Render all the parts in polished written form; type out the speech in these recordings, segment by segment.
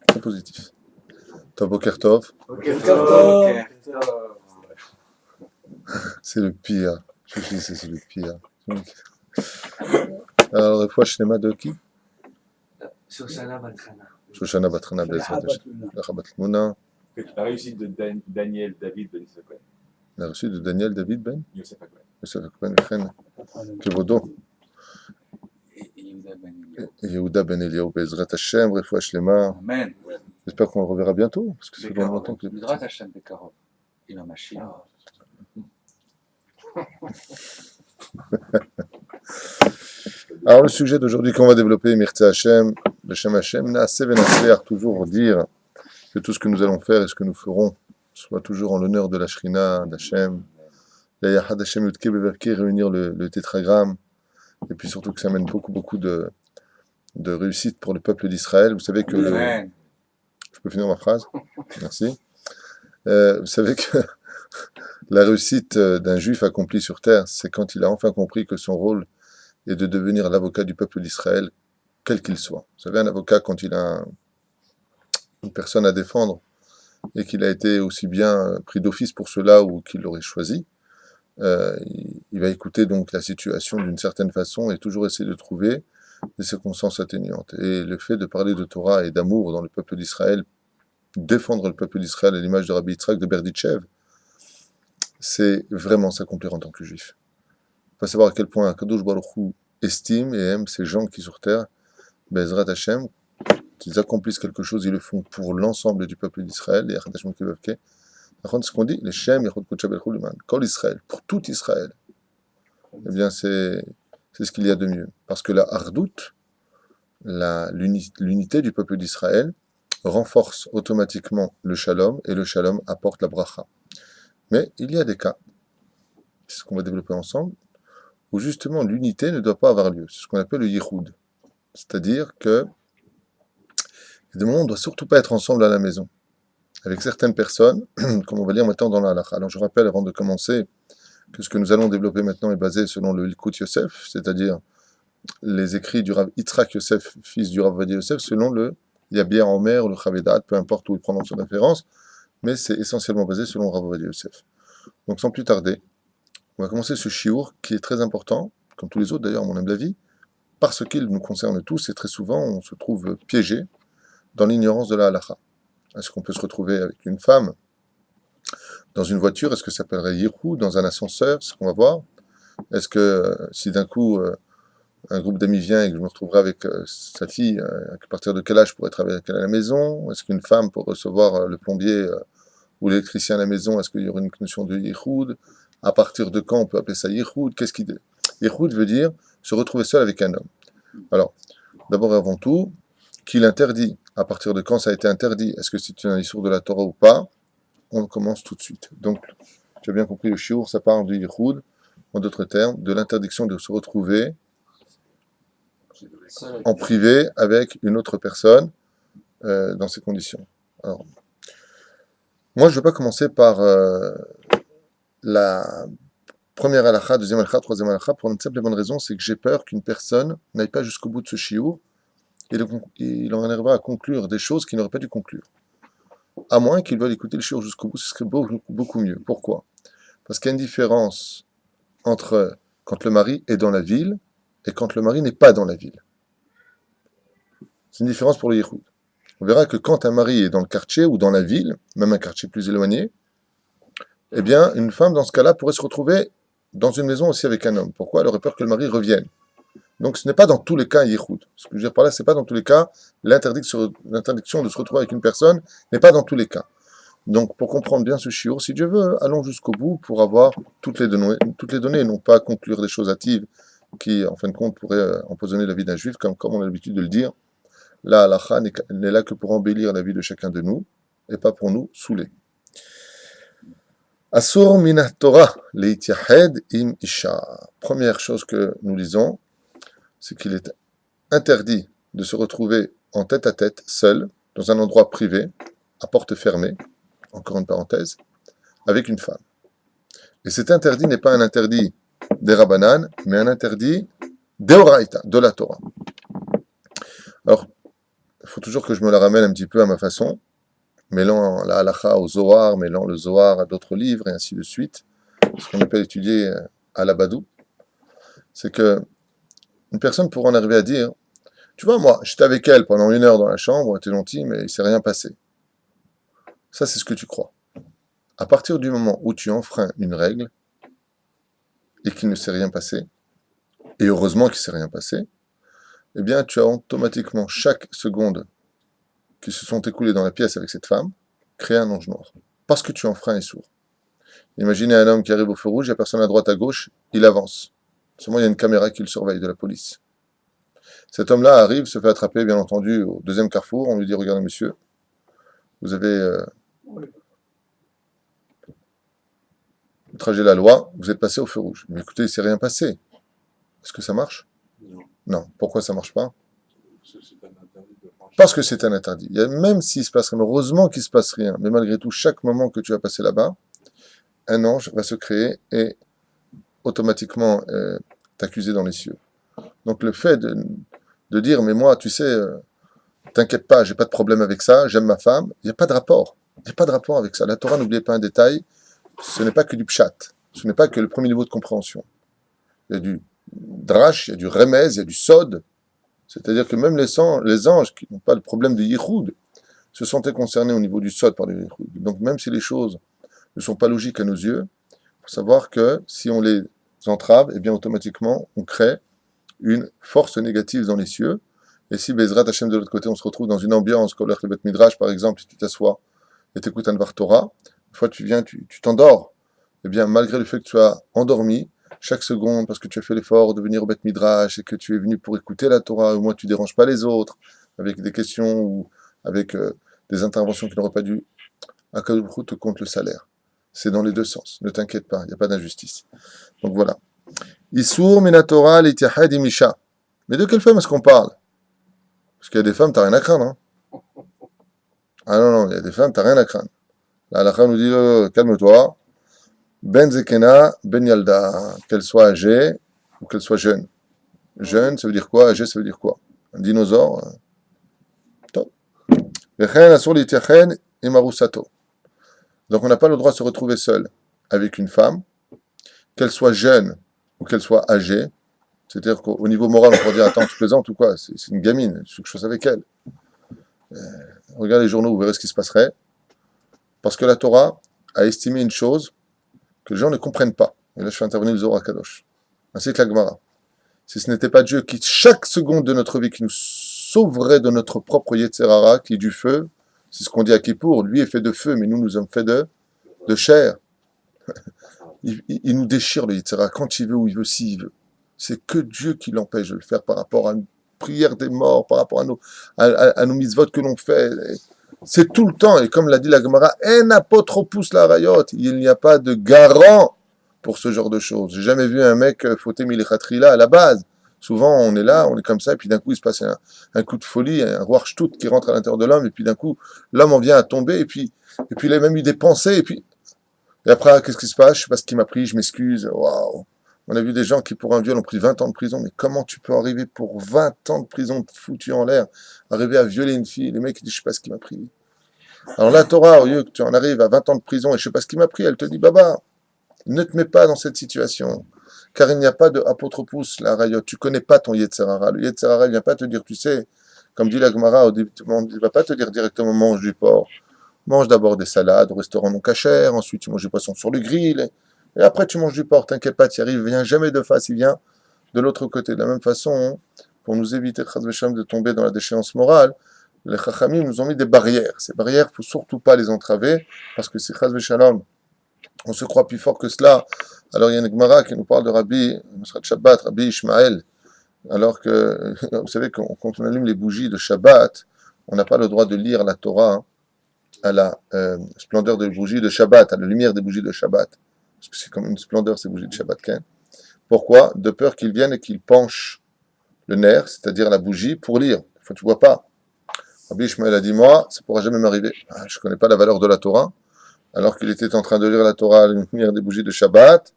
Très positif. Tov Boker Tov, c'est le pire. Je dis c'est le pire. Alors, des fois, Shlema de qui? Shoshana Batrana. Shoshana Batrana Bezrat Hashem. La Chabat Mouna. La réussite de Daniel David Ben Yosef Cohen. La réussite de Daniel David Ben Yosef Cohen. Yosef Cohen Chen. Kevodo. Yehuda Ben Eliyahu Bezrat Hashem. Refoua Shlema. Amen. J'espère qu'on le reverra bientôt. Parce que c'est dans longtemps que. Bezrat Hashem Bekarov. Il a machine. Alors, le sujet d'aujourd'hui qu'on va développer, Mirtza Hashem, le Shem Hashem, Naaseh Venaseh, toujours dire que tout ce que nous allons faire et ce que nous ferons soit toujours en l'honneur de la Shrina, d'Hashem, la Yahad Hashem Yudke Beverke, réunir le tétragramme, et puis surtout que ça amène beaucoup de réussite pour le peuple d'Israël. Vous savez que je peux finir ma phrase? Merci. Vous savez que la réussite d'un juif accompli sur terre, c'est quand il a enfin compris que son rôle est de devenir l'avocat du peuple d'Israël, quel qu'il soit. Vous savez, un avocat, quand il a une personne à défendre et qu'il a été aussi bien pris d'office pour cela ou qu'il l'aurait choisi, il va écouter donc la situation d'une certaine façon et toujours essayer de trouver des circonstances atténuantes. Et le fait de parler de Torah et d'amour dans le peuple d'Israël, défendre le peuple d'Israël à l'image de Rabbi Yitzhak de Berditchev, c'est vraiment s'accomplir en tant que juif. Il faut savoir à quel point Kadosh Baruch Hu estime et aime ces gens qui sur terre, Bezrat Hashem, qu'ils accomplissent quelque chose, ils le font pour l'ensemble du peuple d'Israël, et Yachad Hashem Kevavke. Par contre, ce qu'on dit, les Shem, Yachad Kodesh Baruch Hu, Kol Israël, pour tout Israël, eh bien c'est ce qu'il y a de mieux. Parce que la Hardout, l'unité du peuple d'Israël, renforce automatiquement le Shalom, et le Shalom apporte la Bracha. Mais il y a des cas, c'est ce qu'on va développer ensemble, où justement l'unité ne doit pas avoir lieu. C'est ce qu'on appelle le yichoud. C'est-à-dire que des moments où on ne doit surtout pas être ensemble à la maison. Avec certaines personnes, comme on va lire maintenant dans la halakha. Alors je rappelle avant de commencer que ce que nous allons développer maintenant est basé selon le Likut Yosef, c'est-à-dire les écrits du Rav Yitzhak Yosef, fils du Rav Ovadia Yosef, selon le Yabia Omer ou le Chavedat, peu importe où il prend son référence, mais c'est essentiellement basé selon le Rav Ovadia Yosef. Donc sans plus tarder, on va commencer ce shiur qui est très important, comme tous les autres d'ailleurs à mon humble avis, parce qu'il nous concerne tous et très souvent on se trouve piégé dans l'ignorance de la halakha. Est-ce qu'on peut se retrouver avec une femme dans une voiture? Est-ce que ça s'appellerait yichud? Dans un ascenseur? C'est ce qu'on va voir. Est-ce que si d'un coup un groupe d'amis vient et que je me retrouverai avec sa fille, à partir de quel âge je pourrais travailler avec elle à la maison? Est-ce qu'une femme peut recevoir le plombier ou l'électricien à la maison? Est-ce qu'il y aurait une notion de yichud? À partir de quand on peut appeler ça yichud? Yichud veut dire se retrouver seul avec un homme. Alors, d'abord et avant tout, qui l'interdit? À partir de quand ça a été interdit? Est-ce que c'est un issour de la Torah ou pas? On commence tout de suite. Donc, tu as bien compris, le shiur, ça parle du yichud, en d'autres termes, de l'interdiction de se retrouver en privé avec une autre personne dans ces conditions. Alors, moi, je ne vais pas commencer par la première halakha, deuxième halakha, troisième halakha, pour une simple et bonne raison, c'est que j'ai peur qu'une personne n'aille pas jusqu'au bout de ce shiur, et il en arrivera à conclure des choses qu'il n'aurait pas dû conclure. À moins qu'il veuille écouter le shiur jusqu'au bout, ce serait beaucoup mieux. Pourquoi? Parce qu'il y a une différence entre quand le mari est dans la ville et quand le mari n'est pas dans la ville. C'est une différence pour le yichud. On verra que quand un mari est dans le quartier ou dans la ville, même un quartier plus éloigné, eh bien, une femme, dans ce cas-là, pourrait se retrouver dans une maison aussi avec un homme. Pourquoi? Elle aurait peur que le mari revienne. Donc, ce n'est pas dans tous les cas un yichud. Ce que je veux dire par là, ce n'est pas dans tous les cas l'interdiction de se retrouver avec une personne n'est pas dans tous les cas. Donc, pour comprendre bien ce shiur, si Dieu veut, allons jusqu'au bout pour avoir toutes les données et non pas conclure des choses hâtives qui, en fin de compte, pourraient empoisonner la vie d'un juif, comme on a l'habitude de le dire. La halakha n'est là que pour embellir la vie de chacun de nous et pas pour nous saouler. Asur minat Torah leityahed im isha. Première chose que nous lisons, c'est qu'il est interdit de se retrouver en tête à tête, seul, dans un endroit privé, à porte fermée, encore une parenthèse, avec une femme. Et cet interdit n'est pas un interdit des Rabbanan, mais un interdit d'Eoraita, de la Torah. Alors, faut toujours que je me la ramène un petit peu à ma façon, mêlant la halakha au Zohar, mêlant le Zohar à d'autres livres, et ainsi de suite. Ce qu'on appelle étudier à la Badou. C'est que une personne pourrait en arriver à dire, tu vois, moi, j'étais avec elle pendant 1 heure dans la chambre, on était gentil, mais il s'est rien passé. Ça, c'est ce que tu crois. À partir du moment où tu enfreins une règle, et qu'il ne s'est rien passé, et heureusement qu'il ne s'est rien passé, eh bien, tu as automatiquement, chaque seconde qui se sont écoulées dans la pièce avec cette femme, créé un ange noir. Parce que tu enfreins les sourds. Imaginez un homme qui arrive au feu rouge, il n'y a personne à droite, à gauche, il avance. Seulement, il y a une caméra qui le surveille, de la police. Cet homme-là arrive, se fait attraper, bien entendu, au deuxième carrefour. On lui dit, regardez, monsieur, vous avez outragé la loi, vous êtes passé au feu rouge. Mais écoutez, il ne s'est rien passé. Est-ce que ça marche? Non. Non. Pourquoi ça ne marche pas? C'est un interdit de franchir. Parce que c'est un interdit. Même s'il se passe rien, heureusement qu'il ne se passe rien, mais malgré tout, chaque moment que tu vas passer là-bas, un ange va se créer et automatiquement t'accuser dans les cieux. Donc le fait de dire, mais moi, tu sais, t'inquiète pas, j'ai pas de problème avec ça, j'aime ma femme, il n'y a pas de rapport. Il n'y a pas de rapport avec ça. La Torah, n'oubliez pas un détail, ce n'est pas que du pshat, ce n'est pas que le premier niveau de compréhension. Il y a du drash, il y a du remez, il y a du sod. C'est-à-dire que même les anges qui n'ont pas le problème de yichoud se sentaient concernés au niveau du sod par le yichoud. Donc même si les choses ne sont pas logiques à nos yeux, il faut savoir que si on les entrave, eh bien automatiquement on crée une force négative dans les cieux. Et si Bezrat Hashem de l'autre côté, on se retrouve dans une ambiance, comme le Bet Midrash par exemple, si tu t'assois et t'écoutes un Dvar Torah, une fois tu viens, tu t'endors. Eh bien malgré le fait que tu sois endormi, chaque seconde, parce que tu as fait l'effort de venir au Bet Midrash et que tu es venu pour écouter la Torah, au moins tu ne déranges pas les autres, avec des questions ou avec des interventions qui n'auraient pas dû, Akadosh Baruch Hu te compte le salaire. C'est dans les deux sens, ne t'inquiète pas, il n'y a pas d'injustice. Donc voilà. Issour minatora l'itiahad imisha. Mais de quelle femme est-ce qu'on parle? Parce qu'il y a des femmes, t'as rien à craindre. Hein. Ah non, il y a des femmes, t'as rien à craindre. Là, la femme nous dit, calme-toi. Ben zekena, ben yalda. Qu'elle soit âgée ou qu'elle soit jeune. Jeune, ça veut dire quoi? Âgé, ça veut dire quoi? Un dinosaure. Top. Vechen asur l'itiahad imarusato. Donc on n'a pas le droit de se retrouver seul avec une femme, qu'elle soit jeune ou qu'elle soit âgée. C'est-à-dire qu'au niveau moral, on pourrait dire, attends, tu plaisantes ou quoi? C'est une gamine, il faut que je fasse avec elle. Regardez les journaux, vous verrez ce qui se passerait. Parce que la Torah a estimé une chose que les gens ne comprennent pas. Et là, je fais intervenir le Zohar Kadosh. Ainsi que la Gemara. Si ce n'était pas Dieu qui, chaque seconde de notre vie, qui nous sauverait de notre propre Yetzer Hara, qui est du feu, c'est ce qu'on dit à Kippour, lui est fait de feu, mais nous sommes faits de chair. Il nous déchire le Yetzer Hara quand il veut, où il veut, s'il veut. C'est que Dieu qui l'empêche de le faire par rapport à une prière des morts, par rapport à nos mitzvot que l'on fait. C'est tout le temps, et comme l'a dit la Gemara, en apotropous la rayot, il n'y a pas de garant pour ce genre de choses. J'ai jamais vu un mec fauter milichatrila à la base. Souvent, on est là, on est comme ça, et puis d'un coup, il se passe un coup de folie, un roi shtout qui rentre à l'intérieur de l'homme, et puis d'un coup, l'homme en vient à tomber, et puis il a même eu des pensées, et après, qu'est-ce qui se passe? Je sais pas ce qui m'a pris, je m'excuse, waouh. On a vu des gens qui, pour un viol, ont pris 20 ans de prison. Mais comment tu peux arriver pour 20 ans de prison foutu en l'air, arriver à violer une fille? Les mecs, ils disent, je sais pas ce qui m'a pris. Alors la Torah, au lieu que tu en arrives à 20 ans de prison et je sais pas ce qui m'a pris, elle te dit, Baba, ne te mets pas dans cette situation. Car il n'y a pas de apotropous, la rayot. Tu connais pas ton Yetzer Hara. Le Yetzer Hara, il vient pas te dire, tu sais, comme dit la Gemara, au début, il va pas te dire directement, mange du porc. Mange d'abord des salades au restaurant non cachère, ensuite tu manges du poisson sur le grill. Et après, tu manges du porc, t'inquiète pas, tu y arrives, il vient jamais de face, il vient de l'autre côté. De la même façon, pour nous éviter de tomber dans la déchéance morale, les Chachamim nous ont mis des barrières. Ces barrières, il ne faut surtout pas les entraver, parce que c'est Chaz v'Shalom. On se croit plus fort que cela. Alors il y a une Gemara qui nous parle de Rabbi Shabbat, Rabbi Ishmael. Alors que, vous savez, quand on allume les bougies de Shabbat, on n'a pas le droit de lire la Torah à la splendeur des bougies de Shabbat, à la lumière des bougies de Shabbat. Parce que c'est comme une splendeur ces bougies de Shabbat. Pourquoi? De peur qu'ils viennent et qu'ils penchent le nerf, c'est-à-dire la bougie, pour lire. Des fois, tu ne vois pas. Rabbi Ishmael a dit, moi, ça ne pourra jamais m'arriver. Je ne connais pas la valeur de la Torah. Alors qu'il était en train de lire la Torah à la lumière des bougies de Shabbat,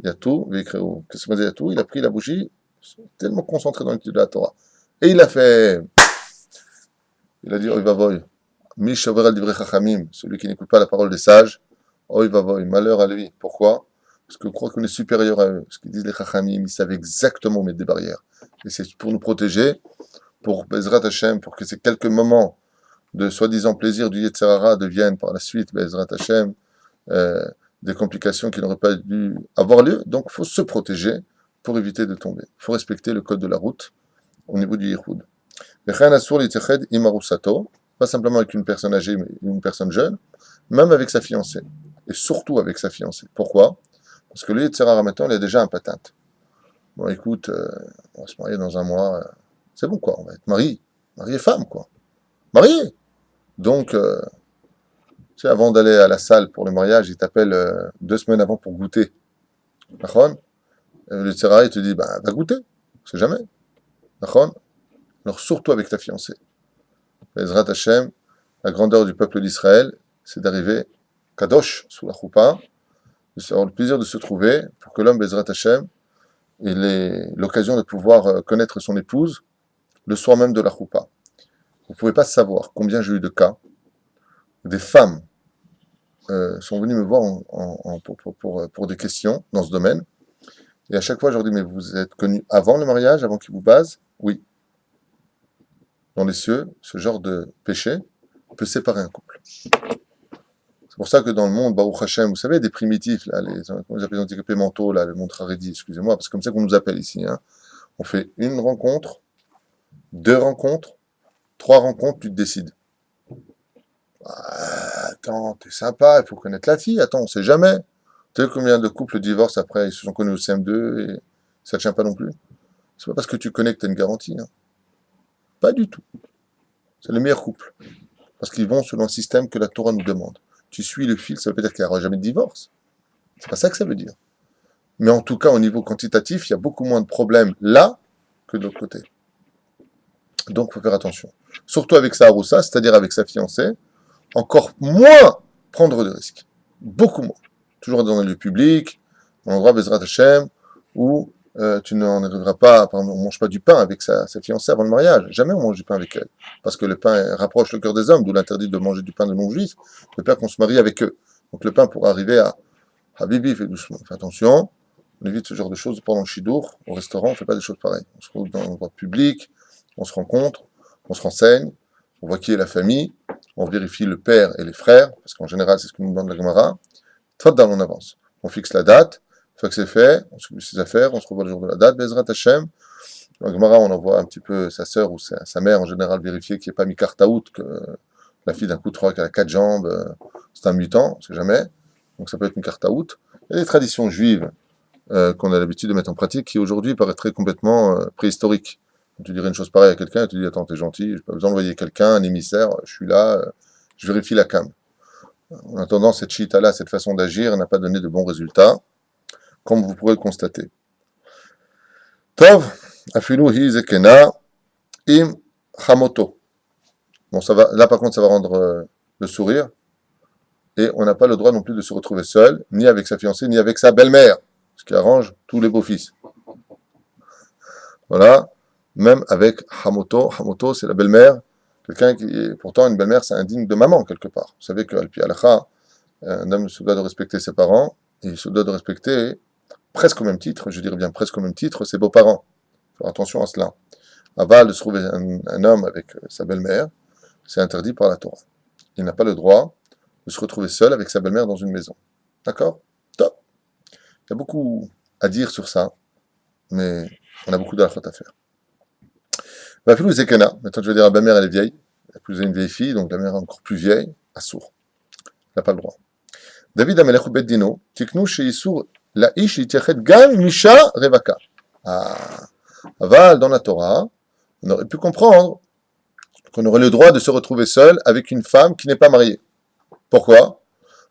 il y a tout, qu'est-ce qu'il y a tout? Il a pris la bougie, tellement concentré dans l'étude de la Torah. Et il a fait... Il a dit, Oy vavoy, mi shover al divrei chachamim, celui qui n'écoute pas la parole des sages, Oy vavoy, malheur à lui. Pourquoi? Parce qu'on croit qu'on est supérieur à eux. Ce qu'ils disent les chachamim, ils savent exactement mettre des barrières. Et c'est pour nous protéger, pour Bezrat Hashem, pour que ces quelques moments de soi-disant plaisir du Yetzer Hara deviennent par la suite, Bezrat Hashem, des complications qui n'auraient pas dû avoir lieu. Donc, il faut se protéger pour éviter de tomber. Il faut respecter le code de la route au niveau du Yichud. Pas simplement avec une personne âgée, mais une personne jeune, même avec sa fiancée. Et surtout avec sa fiancée. Pourquoi? Parce que le Yetzer Hara maintenant, il a déjà un patente. Bon, écoute, on va se marier dans un mois, c'est bon quoi, on va être mariés et femme quoi. Mariés. Donc, tu sais, avant d'aller à la salle pour le mariage, il t'appelle 2 semaines avant pour goûter. D'accord? Le Yetzer Hara, il te dit, va goûter, on sait jamais. D'accord? Alors surtout avec ta fiancée. Bezrat Hashem, la grandeur du peuple d'Israël, c'est d'arriver kadosh sous la choupa, de avoir le plaisir de se trouver, pour que l'homme Bezrat Hashem il ait l'occasion de pouvoir connaître son épouse le soir même de la choupa. Vous ne pouvez pas savoir combien j'ai eu de cas. Des femmes sont venues me voir pour des questions dans ce domaine. Et à chaque fois, je leur dis, mais vous êtes connus avant le mariage, avant qu'ils vous basent? Oui. Dans les cieux, ce genre de péché peut séparer un couple. C'est pour ça que dans le monde, Baruch Hashem, vous savez, des primitifs, là, comment ils appellent les handicapés mentaux, là, le monde Haredi, excusez-moi, parce que c'est comme ça qu'on nous appelle ici. Hein. On fait une rencontre, 2 rencontres, 3 rencontres, tu te décides. Attends, t'es sympa, il faut connaître la fille, attends, on sait jamais. Tu sais combien de couples divorcent après, ils se sont connus au CM2 et ça ne tient pas non plus. C'est pas parce que tu connais que tu as une garantie. Hein. Pas du tout. C'est le meilleur couple. Parce qu'ils vont selon un système que la Torah nous demande. Tu suis le fil, ça veut pas dire qu'il n'y aura jamais de divorce. C'est pas ça que ça veut dire. Mais en tout cas, au niveau quantitatif, il y a beaucoup moins de problèmes là que de l'autre côté. Donc, il faut faire attention. Surtout avec sa haroussa, c'est-à-dire avec sa fiancée, encore moins prendre de risques. Beaucoup moins. Toujours dans un lieu public, dans un endroit Bezrat Hashem, où tu n'en arriveras pas, on ne mange pas du pain avec sa fiancée avant le mariage. Jamais on mange du pain avec elle. Parce que le pain rapproche le cœur des hommes, d'où l'interdit de manger du pain de non-juifs, de peur qu'on se marie avec eux. Donc le pain pourra arriver à Habibi, fais doucement. Fais attention, on évite ce genre de choses pendant le chidour. Au restaurant, on ne fait pas des choses pareilles. On se retrouve dans un endroit public, on se rencontre, on se renseigne, on voit qui est la famille, on vérifie le père et les frères, parce qu'en général, c'est ce que nous demande la Gemara. Tfaddal, on avance. On fixe la date. Une fois que c'est fait, on s'occupe de ses affaires, on se revoit le jour de la date, Bezrat Hashem. Dans la Gemara, on envoie un petit peu sa sœur ou sa mère, en général, vérifier qu'il n'y ait pas mis kartaout, que la fille d'un coup de 3 qu'elle a 4 jambes, c'est un mutant, on ne sait jamais. Donc ça peut être une kartaout. Il y a des traditions juives qu'on a l'habitude de mettre en pratique qui aujourd'hui paraîtraient complètement préhistoriques. Quand tu dirais une chose pareille à quelqu'un, tu dis attends, t'es gentil, je n'ai pas besoin d'envoyer quelqu'un, un émissaire, je suis là, je vérifie la cam. En attendant, cette chita-là, cette façon d'agir n'a pas donné de bons résultats, comme vous pourrez le constater. Tov, afilu hi zekena im chamoto. Bon, ça va, là par contre, ça va rendre le sourire. Et on n'a pas le droit non plus de se retrouver seul, ni avec sa fiancée, ni avec sa belle-mère, ce qui arrange tous les beaux-fils. Voilà, même avec hamoto. Hamoto, c'est la belle-mère. Quelqu'un qui est, pourtant, une belle-mère, c'est indigne de maman, quelque part. Vous savez qu'Alpi Alacha, un homme se doit de respecter ses parents, et il se doit de respecter, presque au même titre, je dirais bien presque au même titre, ses beaux-parents. Il faut faire attention à cela. Aval de se trouver un homme avec sa belle-mère, c'est interdit par la Torah. Il n'a pas le droit de se retrouver seul avec sa belle-mère dans une maison. D'accord? Top. Il y a beaucoup à dire sur ça, mais on a beaucoup d'alchot à faire. Ma fille Zekena, maintenant je vais dire la belle-mère elle est vieille, elle a une vieille fille, donc la mère est encore plus vieille, assour. Elle n'a pas le droit. David Amelech Beddino, Tiknu Sheisur la Ish Itiachet Gam Misha Revaka. Aval, dans la Torah, on aurait pu comprendre qu'on aurait le droit de se retrouver seul avec une femme qui n'est pas mariée. Pourquoi?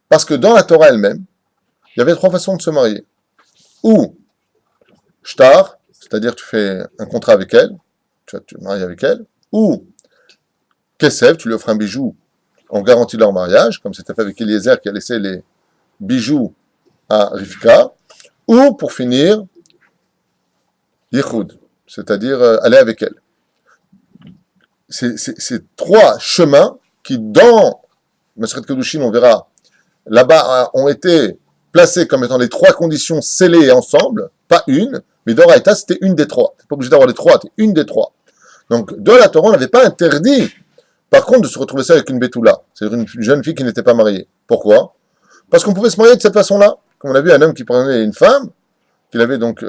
Parce que dans la Torah elle-même, il y avait 3 façons de se marier. Ou shtar, c'est-à-dire tu fais un contrat avec elle, tu te maries avec elle, ou kesef, tu lui offres un bijou, on garantit leur mariage, comme c'était fait avec Eliezer qui a laissé les bijoux à Rivka, ou pour finir, yichud, c'est-à-dire aller avec elle. c'est trois chemins qui, dans Maseret Kedushin, on verra, là-bas, ont été placés comme étant les trois conditions scellées ensemble, pas une, mais dans Raïta, c'était une des trois. Tu n'es pas obligé d'avoir les trois, tu es une des trois. Donc, de la Torah, on n'avait pas interdit, par contre, de se retrouver ça avec une Betula, c'est-à-dire une jeune fille qui n'était pas mariée. Pourquoi? Parce qu'on pouvait se marier de cette façon-là. Comme on a vu un homme qui prenait une femme, qu'il avait donc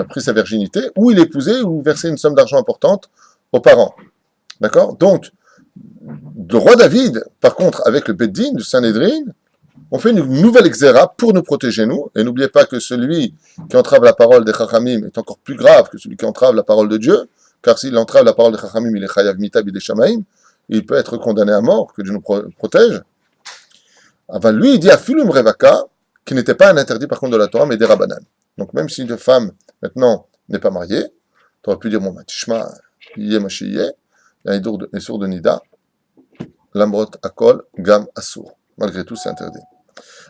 pris sa virginité, ou il épousait, ou versait une somme d'argent importante aux parents. D'accord? Donc, le roi David, par contre, avec le Beddin du Sanhédrin, on fait une nouvelle exéra pour nous protéger, nous. Et n'oubliez pas que celui qui entrave la parole des Chachamim est encore plus grave que celui qui entrave la parole de Dieu, car s'il entrave la parole des Chachamim, il est Chayav Mitab, il est Shamaim, il peut être condamné à mort, que Dieu nous protège. Enfin, lui, il dit à Fulum Revaka, qui n'était pas un interdit par contre de la Torah, mais des Rabbanan. Donc même si une femme, maintenant, n'est pas mariée, tu aurais pu dire, bon, Tishma, Yé Machiyé, il y a un sourd de Nida, Lambrot Akol, Gam Assour. Malgré tout, c'est interdit.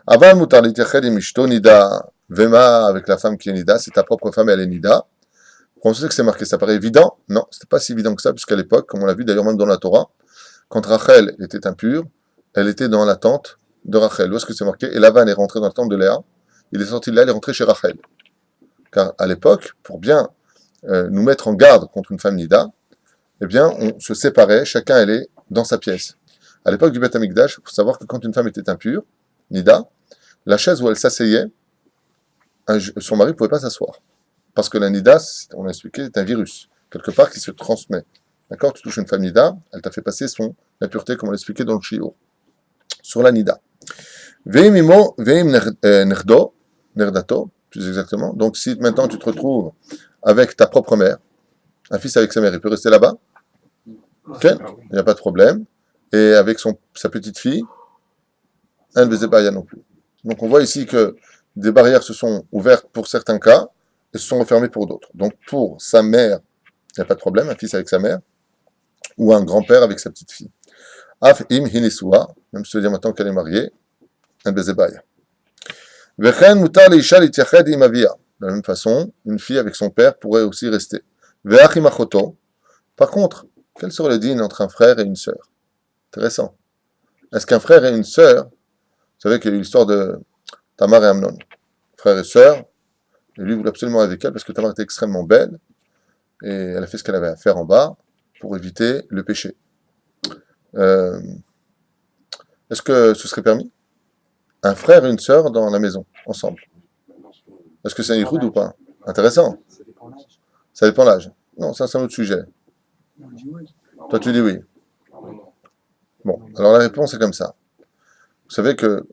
Avant Mutar Litiachel Imishto Nida, Vema, avec la femme qui est Nida, c'est ta propre femme, elle est Nida. On sait que c'est marqué, ça paraît évident? Non, c'était pas si évident que ça, puisqu'à l'époque, comme on l'a vu d'ailleurs même dans la Torah, quand Rachel était impure, elle était dans la tente de Rachel. Où est-ce que c'est marqué? Et Lavan est rentré dans la tente de Léa. Il est sorti de là, il est rentré chez Rachel. Car à l'époque, pour bien nous mettre en garde contre une femme Nida, eh bien, on se séparait, chacun allait dans sa pièce. À l'époque du Beth Amikdash, il faut savoir que quand une femme était impure, Nida, la chaise où elle s'asseyait, son mari ne pouvait pas s'asseoir. Parce que la Nida, on l'a expliqué, est un virus, quelque part qui se transmet. D'accord? Tu touches une femme Nida, elle t'a fait passer son impureté, comme on l'a expliqué dans le Shiur. Sur la Nida. Veim imo, veim nerdo, nerdato, plus exactement. Donc si maintenant tu te retrouves avec ta propre mère, un fils avec sa mère, il peut rester là-bas? Ok, il n'y a pas de problème. Et avec sa petite fille, elle ne faisait pas non plus. Donc on voit ici que des barrières se sont ouvertes pour certains cas et se sont refermées pour d'autres. Donc pour sa mère, il n'y a pas de problème, un fils avec sa mère, ou un grand-père avec sa petite fille. Af im hinisua, même si tu veux dire maintenant qu'elle est mariée, elle ne faisait pas. Vechen mutar leisha litiached im avia. De la même façon, une fille avec son père pourrait aussi rester. Veach im achoto. Par contre, quel serait le dîne entre un frère et une sœur? Intéressant. Est-ce qu'un frère et une sœur, vous savez qu'il y a eu l'histoire de Tamar et Amnon, frère et sœur, et lui voulait absolument avec elle parce que Tamar était extrêmement belle, et elle a fait ce qu'elle avait à faire en bas pour éviter le péché. Est-ce que ce serait permis? Un frère et une sœur dans la maison, ensemble. Est-ce que c'est un yichoud ou pas? Intéressant. Ça dépend de l'âge. Ça dépend de l'âge. Non, ça c'est un autre sujet. Toi tu dis oui. Bon, alors la réponse est comme ça. Vous savez que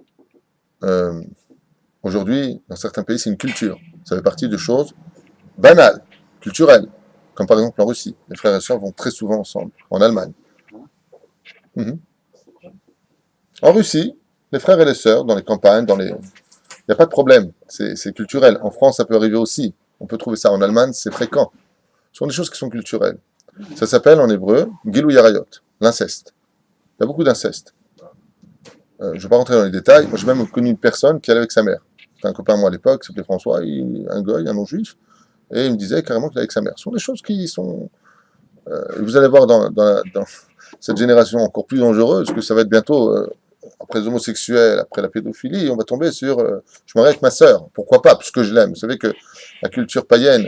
aujourd'hui, dans certains pays, c'est une culture. Ça fait partie de choses banales, culturelles. Comme par exemple en Russie. Les frères et sœurs vont très souvent ensemble. En Allemagne. En Russie, les frères et les sœurs, dans les campagnes, il n'y a pas de problème. C'est culturel. En France, ça peut arriver aussi. On peut trouver ça. En Allemagne, c'est fréquent. Ce sont des choses qui sont culturelles. Ça s'appelle en hébreu Gilou Yarayot, l'inceste. Il y a beaucoup d'inceste. Je ne vais pas rentrer dans les détails. Moi, j'ai même connu une personne qui allait avec sa mère. C'était un copain à moi à l'époque, qui s'appelait François, un goy, un non-juif, et il me disait carrément qu'il allait avec sa mère. Ce sont des choses qui sont... vous allez voir dans cette génération encore plus dangereuse, que ça va être bientôt, après les homosexuels, après la pédophilie, on va tomber sur... je me marie avec ma sœur, pourquoi pas, puisque je l'aime. Vous savez que la culture païenne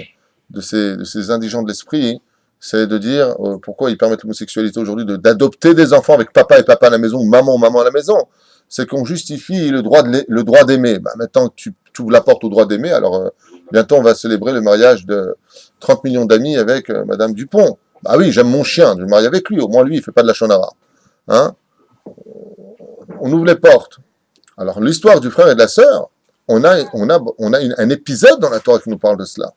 de ces indigents de l'esprit, c'est de dire pourquoi ils permettent l'homosexualité aujourd'hui, d'adopter des enfants avec papa et papa à la maison, ou maman à la maison. C'est qu'on justifie le droit d'aimer. Bah, maintenant que tu ouvres la porte au droit d'aimer, alors bientôt on va célébrer le mariage de 30 millions d'amis avec Madame Dupont. Bah oui, j'aime mon chien, je me marie avec lui, au moins lui, il fait pas de la shonara. Hein? On ouvre les portes. Alors l'histoire du frère et de la sœur, on a un épisode dans la Torah qui nous parle de cela.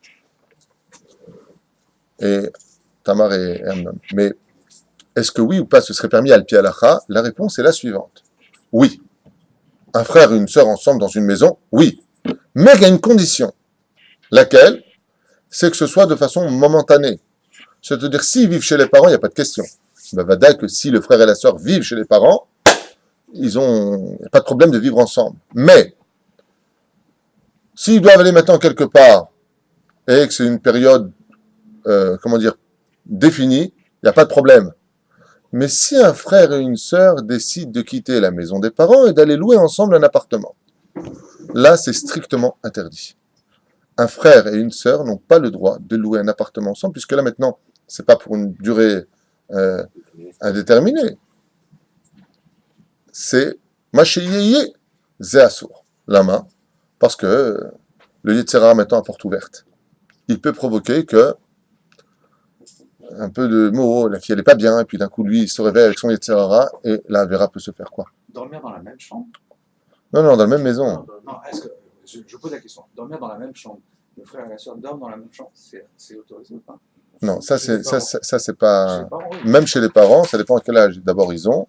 Et Tamar et Amnon. Mais est-ce que oui ou pas ce serait permis al pi halacha? La réponse est la suivante. Oui. Un frère et une sœur ensemble dans une maison? Oui. Mais il y a une condition. Laquelle? C'est que ce soit de façon momentanée. C'est-à-dire, s'ils vivent chez les parents, il n'y a pas de question. Ben, va dire que si le frère et la sœur vivent chez les parents, il n'y a pas de problème de vivre ensemble. Mais, s'ils doivent aller maintenant quelque part, et que c'est une période, définie, il n'y a pas de problème. Mais si un frère et une sœur décident de quitter la maison des parents et d'aller louer ensemble un appartement, là, c'est strictement interdit. Un frère et une sœur n'ont pas le droit de louer un appartement ensemble, puisque là, maintenant, c'est pas pour une durée indéterminée. C'est Machiyeye Zéassour, la main, parce que le Yetzirah maintenant à porte ouverte. Il peut provoquer que un peu de mots, la fille elle est pas bien, et puis d'un coup lui il se réveille avec son Yetzirah, et la Avera peut se faire quoi? Dormir dans la même chambre? Non, non, dans la même maison. Non, est-ce que, je pose la question. Dormir dans la même chambre, le frère et la soeur dorment dans la même chambre, c'est autorisé ou pas? Non, ça Chez les c'est parents. c'est pas. Chez les parents, oui. Même chez les parents, ça dépend à quel âge d'abord ils ont.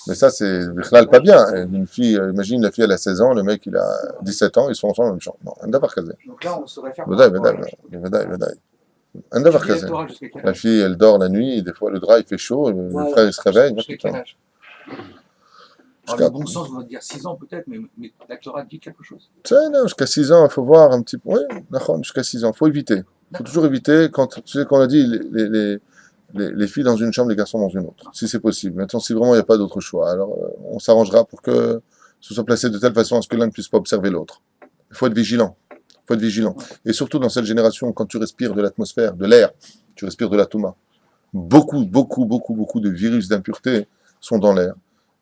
Mais ça, c'est Bichlal pas bien. Une fille, imagine la fille elle a 16 ans, le mec il a 17 ans, ils sont ensemble dans la même chambre. Non, un davar kazé. Donc là, on saurait faire. Vadaï, vadaï, vadaï, vadaï. Un davar kazé. Jusqu'à quel La âge? fille elle dort la nuit, et des fois le drap il fait chaud, le frère il se réveille. Jusqu'à quel âge? Jusqu'à- Le bon sens va dire 6 ans peut-être, mais la Torah dit quelque chose. Tu sais, non, jusqu'à 6 ans, il faut voir un petit peu. Oui, d'accord, jusqu'à 6 ans, il faut éviter. Il faut toujours éviter, quand, tu sais qu'on a dit, les filles dans une chambre, les garçons dans une autre, si c'est possible. Maintenant, si vraiment il n'y a pas d'autre choix, alors on s'arrangera pour que ce soit placé de telle façon à ce que l'un ne puisse pas observer l'autre. Il faut être vigilant. Il faut être vigilant. Et surtout dans cette génération, quand tu respires de l'atmosphère, de l'air, tu respires de la touma. Beaucoup de virus d'impureté sont dans l'air.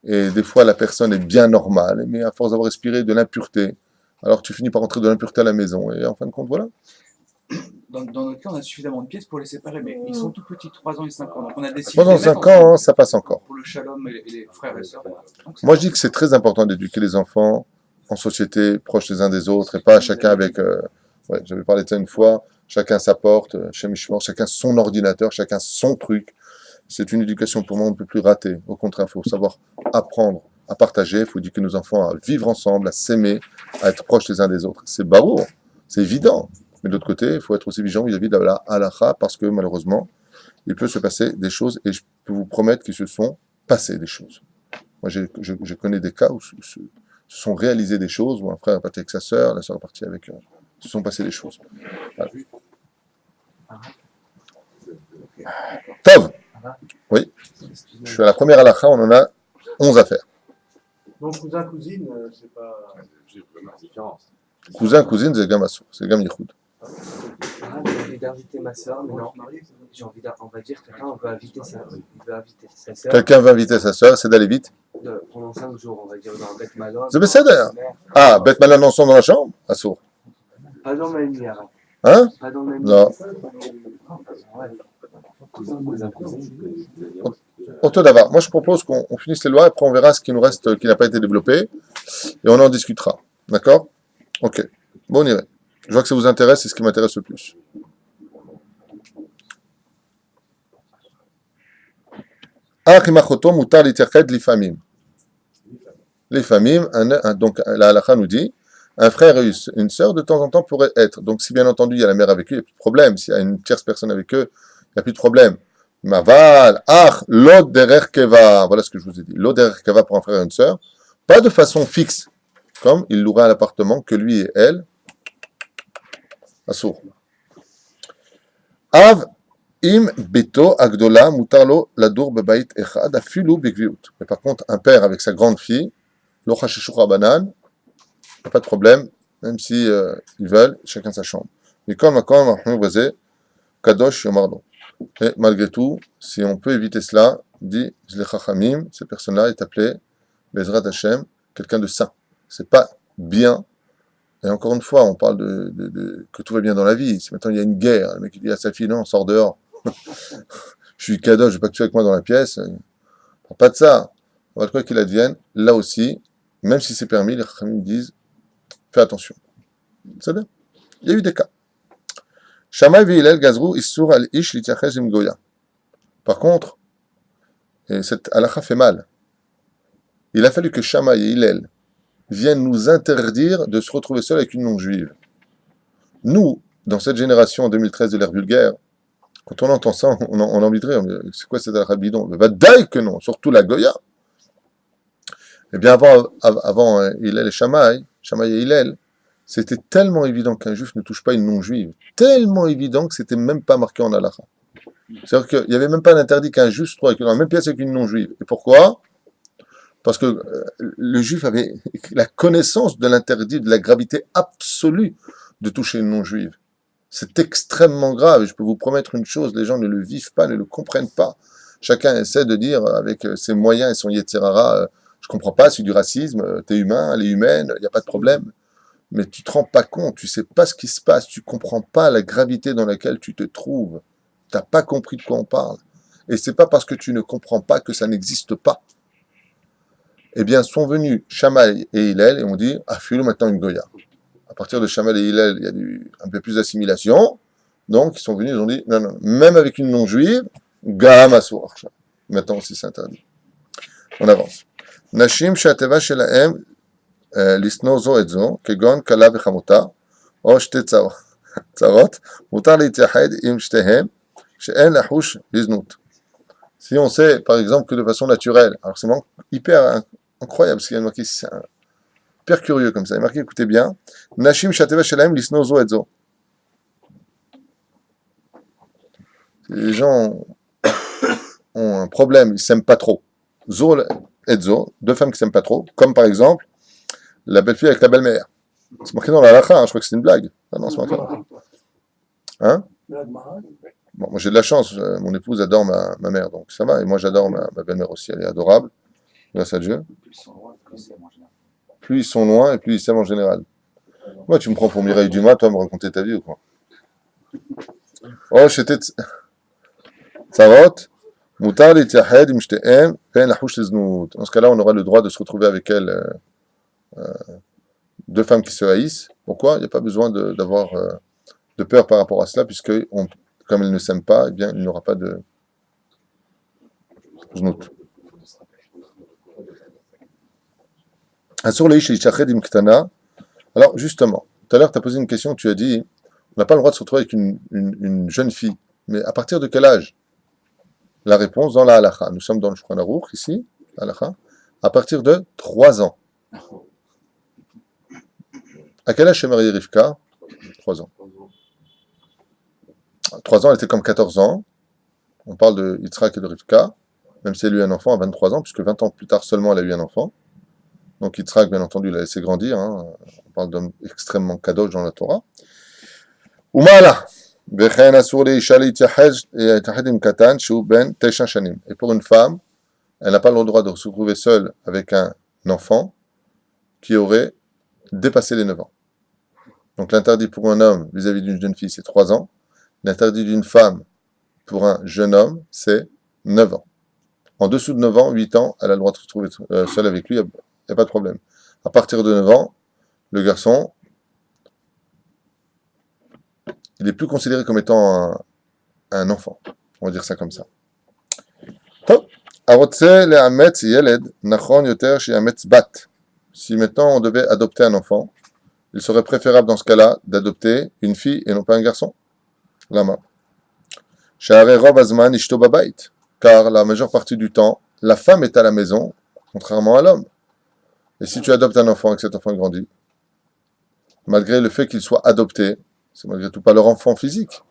Et des fois, la personne est bien normale, mais à force d'avoir respiré de l'impureté, alors tu finis par rentrer de l'impureté à la maison. Et en fin de compte, voilà. Dans notre cas, on a suffisamment de pièces pour les séparer, mais ils sont tout petits, 3 ans et 5 ans. Donc on a décidé. 3 ans, de les mettre 5 ans, ensemble hein, ça passe encore. pour le shalom et les frères et sœurs. Donc, c'est Moi, je dis que c'est très important d'éduquer les enfants en société, proches les uns des autres, et pas chacun avec... ouais, j'avais parlé de ça une fois, chacun sa porte, chez Mishmor, chacun son ordinateur, chacun son truc. C'est une éducation pour moi un peu plus ratée. Au contraire, il faut savoir apprendre à partager, il faut éduquer nos enfants à vivre ensemble, à s'aimer, à être proches les uns des autres. C'est barreau, c'est évident. Mais de l'autre côté, il faut être aussi vigilant vis-à-vis de la halakha, parce que malheureusement, il peut se passer des choses, et je peux vous promettre qu'il se sont passées des choses. Moi, je connais des cas où se sont réalisées des choses, où un frère est parti avec sa sœur, la sœur est partie avec eux. Se sont passées des choses. Voilà. Tov, oui, je suis à la première halakha, on en a 11 à faire. Donc, cousin, cousine, c'est pas. Cousin, cousine, c'est Gam Assour, c'est Gam Yichud. Ah, j'ai envie d'inviter ma soeur, mais non. J'ai envie on va dire quelqu'un veut inviter sa soeur Quelqu'un veut inviter sa sœur, c'est d'aller vite. pendant 5 jours, on va dire, dans Beth Malone. C'est Besséder. Ah, Beth Malan ensemble dans la chambre, Assour. Pas dans le même lit, arrête. Hein? Pas dans le même Non. Ouais. Auto d'abord. Moi, je propose qu'on finisse les lois, après on verra ce qui nous reste, qui n'a pas été développé, et on en discutera. D'accord? Ok. Bon, on irait. Je vois que ça vous intéresse, c'est ce qui m'intéresse le plus. Les familles, donc la halakha nous dit, un frère et une sœur de temps en temps pourraient être. Donc si bien entendu il y a la mère avec eux, il n'y a plus de problème. S'il y a une tierce personne avec eux, il n'y a plus de problème. Maval, l'od derer keva. Voilà ce que je vous ai dit. L'od derer keva pour un frère et une sœur. Pas de façon fixe, comme il louera un appartement que lui et elle. Assour. Av im beto agdola mutarlo ladour bebait echad afilu begviut. Mais par contre, un père avec sa grande fille, lo chasheshu rabanan, pas de problème, même si ils veulent, chacun sa chambre. Mais comme kadosh yomardo. Et malgré tout, si on peut éviter cela, dit les chachamim, cette personne-là est appelée Bezrat Hashem, quelqu'un de saint. C'est pas bien. Et encore une fois, on parle que tout va bien dans la vie. Si maintenant il y a une guerre, le mec il dit à sa fille, non, sors dehors. Je suis kadosh, je veux pas que tu sois avec moi dans la pièce. Pas de ça. On va quoi qu'il advienne, là aussi, même si c'est permis, les chachamim disent, fais attention. C'est bien. Il y a eu des cas. Shammai ve'Hillel gazrou issur al ish litiachez im goya. Par contre, et cette halakha fait mal. Il a fallu que Shammai et Hillel viennent nous interdire de se retrouver seuls avec une non-juive. Nous, dans cette génération en 2013 de l'ère vulgaire, quand on entend ça, on a envie de rire. C'est quoi cette halakha bidon? Va daï que non, surtout la goya. Eh bien, avant Hillel et Shammai et Hillel, c'était tellement évident qu'un juif ne touche pas une non-juive, tellement évident que c'était même pas marqué en halakha. C'est-à-dire qu'il n'y avait même pas d'interdit qu'un juif se trouve dans la même pièce avec une non-juive. Et pourquoi? Parce que le juif avait la connaissance de l'interdit, de la gravité absolue de toucher une non-juive. C'est extrêmement grave. Et je peux vous promettre une chose, les gens ne le vivent pas, ne le comprennent pas. Chacun essaie de dire avec ses moyens et son yetzirara, je comprends pas, c'est du racisme, t'es humain, elle est humaine, il n'y a pas de problème. Mais tu te rends pas compte, tu sais pas ce qui se passe, tu comprends pas la gravité dans laquelle tu te trouves. T'as pas compris de quoi on parle. Et c'est pas parce que tu ne comprends pas que ça n'existe pas. Eh bien, sont venus Shammai et Hillel et ont dit, filou maintenant une Goya. À partir de Shammai et Hillel, il y a eu un peu plus d'assimilation. Donc, ils sont venus, ils ont dit, non, même avec une non-juive, Gam Asur. Maintenant aussi, c'est interdit. On avance. Nashim Shateva Shelaem, Lisno Zo et Zo, Kegon Kala Bechamuta, O Shte Tzarot, Mutar Leityahed Im Shtehem, She'en Lahush Liznut. Si on sait, par exemple, que de façon naturelle, alors c'est hyper incroyable, parce qu'il y a marqué, c'est hyper curieux comme ça, il y a marqué, écoutez bien, Nashim Shateva Shelaem Lisno Zo et Zo. Les gens ont un problème, ils ne s'aiment pas trop. Zo et Zo, deux femmes qui ne s'aiment pas trop, comme par exemple, la belle-fille avec la belle-mère. C'est marqué dans la halakha, hein, je crois que c'est une blague. Ah non, c'est marqué. Hein? Bon, moi j'ai de la chance, mon épouse adore ma mère, donc ça va, et moi j'adore ma belle-mère aussi, elle est adorable, grâce à Dieu. Plus ils sont loin, plus ils s'aiment en général. Moi tu me prends pour Mireille Dumas, toi me raconter ta vie ou quoi? Oh, j'étais Tzarot, Mutar Lityahed Im Shtehem, Pen Lahush Liznut. Dans ce cas-là, on aura le droit de se retrouver avec elle, deux femmes qui se haïssent. Pourquoi? Il n'y a pas besoin d'avoir de peur par rapport à cela, puisque comme elles ne s'aiment pas, eh bien, il n'y aura pas de znout. Asur leish lichached im ktana. Alors, justement, tout à l'heure, tu as posé une question, tu as dit, on n'a pas le droit de se retrouver avec une jeune fille. Mais à partir de quel âge? La réponse dans la halakha. Nous sommes dans le Shulchan Aruch, ici, halakha. À partir de 3 ans. À quel âge s'est mariée Rivka? 3 ans. 3 ans, elle était comme 14 ans. On parle de Yitzhak et de Rivka, même si elle a eu un enfant à 23 ans, puisque 20 ans plus tard seulement, elle a eu un enfant. Donc Yitzhak, bien entendu, l'a laissé grandir. Hein. On parle d'homme extrêmement kadosh dans la Torah. Umala. Et pour une femme, elle n'a pas le droit de se retrouver seule avec un enfant qui aurait dépassé les 9 ans. Donc l'interdit pour un homme vis-à-vis d'une jeune fille, c'est 3 ans. L'interdit d'une femme pour un jeune homme, c'est 9 ans. En dessous de 9 ans, 8 ans, elle a le droit de se retrouver seule avec lui, il n'y a pas de problème. À partir de 9 ans, le garçon, il n'est plus considéré comme étant un enfant. On va dire ça comme ça. Si maintenant on devait adopter un enfant, il serait préférable dans ce cas-là d'adopter une fille et non pas un garçon. Lama. Car la majeure partie du temps, la femme est à la maison, contrairement à l'homme. Et si tu adoptes un enfant et que cet enfant grandit, malgré le fait qu'il soit adopté, c'est malgré tout pas leur enfant physique.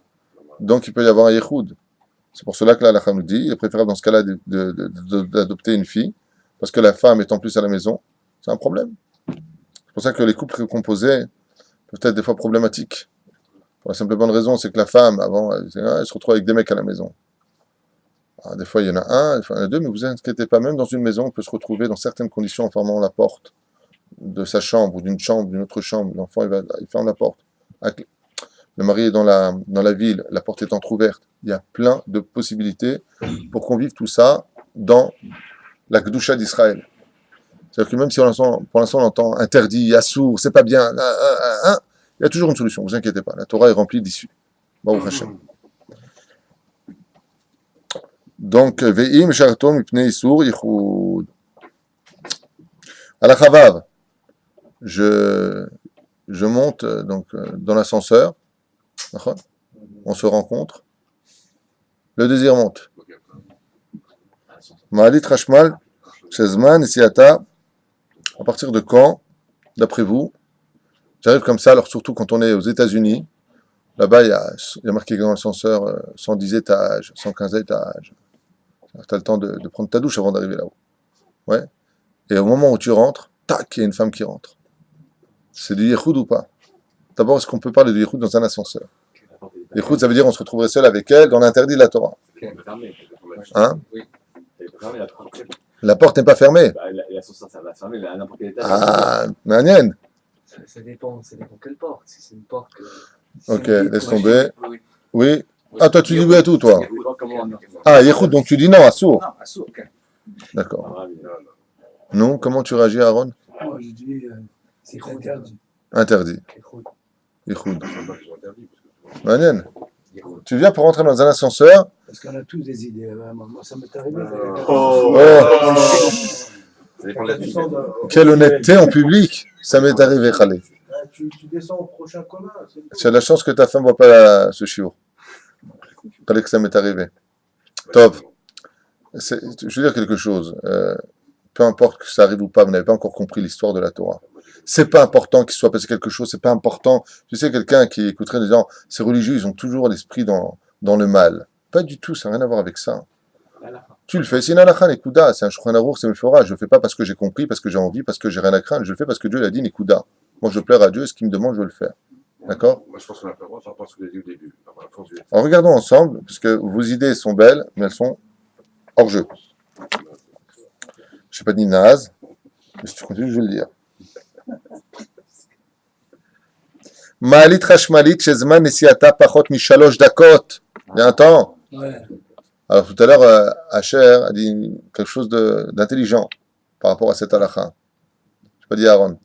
Donc il peut y avoir un yechoud. C'est pour cela que la halakha nous dit, il est préférable dans ce cas-là d'adopter une fille, parce que la femme étant plus à la maison, c'est un problème. C'est pour ça que les couples composés peuvent être des fois problématiques. Pour la simple bonne raison, c'est que la femme, avant, elle se retrouve avec des mecs à la maison. Alors, des fois, il y en a un, des fois, il y en a deux, mais vous inquiétez pas, même dans une maison, on peut se retrouver dans certaines conditions en fermant la porte de sa chambre, ou d'une autre chambre. L'enfant, il ferme la porte. Le mari est dans la ville, la porte est entrouverte. Il y a plein de possibilités pour qu'on vive tout ça dans la Kedusha d'Israël. C'est-à-dire que même si pour l'instant on entend interdit, assour, c'est pas bien, il y a toujours une solution, vous inquiétez pas. La Torah est remplie d'issues. Baruch Hashem. Donc, Ve'im shartom mipnei isur yichud. À la Chavav, je monte donc dans l'ascenseur. On se rencontre. Le désir monte. Ma'alit Rashmal, Shezman, Isiata. À partir de quand, d'après vous, j'arrive comme ça, alors surtout quand on est aux États-Unis, Là-bas, il y a marqué dans l'ascenseur 110 étages, 115 étages. Tu as le temps de prendre ta douche avant d'arriver là-haut. Ouais. Et au moment où tu rentres, tac, il y a une femme qui rentre. C'est du yichoud ou pas? D'abord, est-ce qu'on peut parler de yichoud dans un ascenseur? Yichoud, ça veut dire on se retrouverait seul avec elle dans l'interdit de la Torah. Hein? La porte n'est pas fermée. L'ascenseur, ça va se fermer, mais à n'importe quel étage. Ah, manienne. Ça dépend quelle porte. Si c'est une porte que... Ok, laisse tomber. Oui. Ah, toi, tu dis oui à tout, toi. Comment on... Ah, yichoud, donc tu dis non à sourd. Non, à sourd, ok. D'accord. Non, comment tu réagis, Aaron? Moi, je dis, c'est interdit. Interdit. Yichoud. Manienne. Tu viens pour rentrer dans un ascenseur. Parce qu'on a tous des idées. Moi, ça m'est arrivé. Oh. Ça dépend de la vie. Quelle honnêteté en public. Ça m'est arrivé, Khaled. Tu descends au prochain commun. Tu as la chance que ta femme ne voit pas ce chiot. Khaled, que ça m'est arrivé. Top. Je veux dire quelque chose. Peu importe que ça arrive ou pas, vous n'avez pas encore compris l'histoire de la Torah. C'est pas important qu'il soit passé quelque chose, c'est pas important. Tu sais, quelqu'un qui écouterait en disant, ces religieux, ils ont toujours l'esprit dans le mal. Pas du tout, ça n'a rien à voir avec ça. Tu le fais, c'est une halakha, Nekuda, c'est un Shulchan Aruch, c'est Mephora. Je le fais pas parce que j'ai compris, parce que j'ai envie, parce que j'ai rien à craindre. Je le fais parce que Dieu l'a dit, Nekuda. Moi, je plaire à Dieu, et ce qu'il me demande, je vais le faire. D'accord? Moi, je pense qu'on n'a pas le droit par rapport à ce que vous avez dit au début. Alors, regardons ensemble, parce que vos idées sont belles, mais elles sont hors jeu. Je n'ai pas dit naze, mais si tu continues, je vais le dire. Ma'alit Hashmalit, Shezman Nesiata Pachot Mishalosh Dakot. Il y a un temps. Ouais. Alors tout à l'heure, Asher a dit quelque chose d'intelligent par rapport à cette halakha. Je n'ai pas dit Aaron.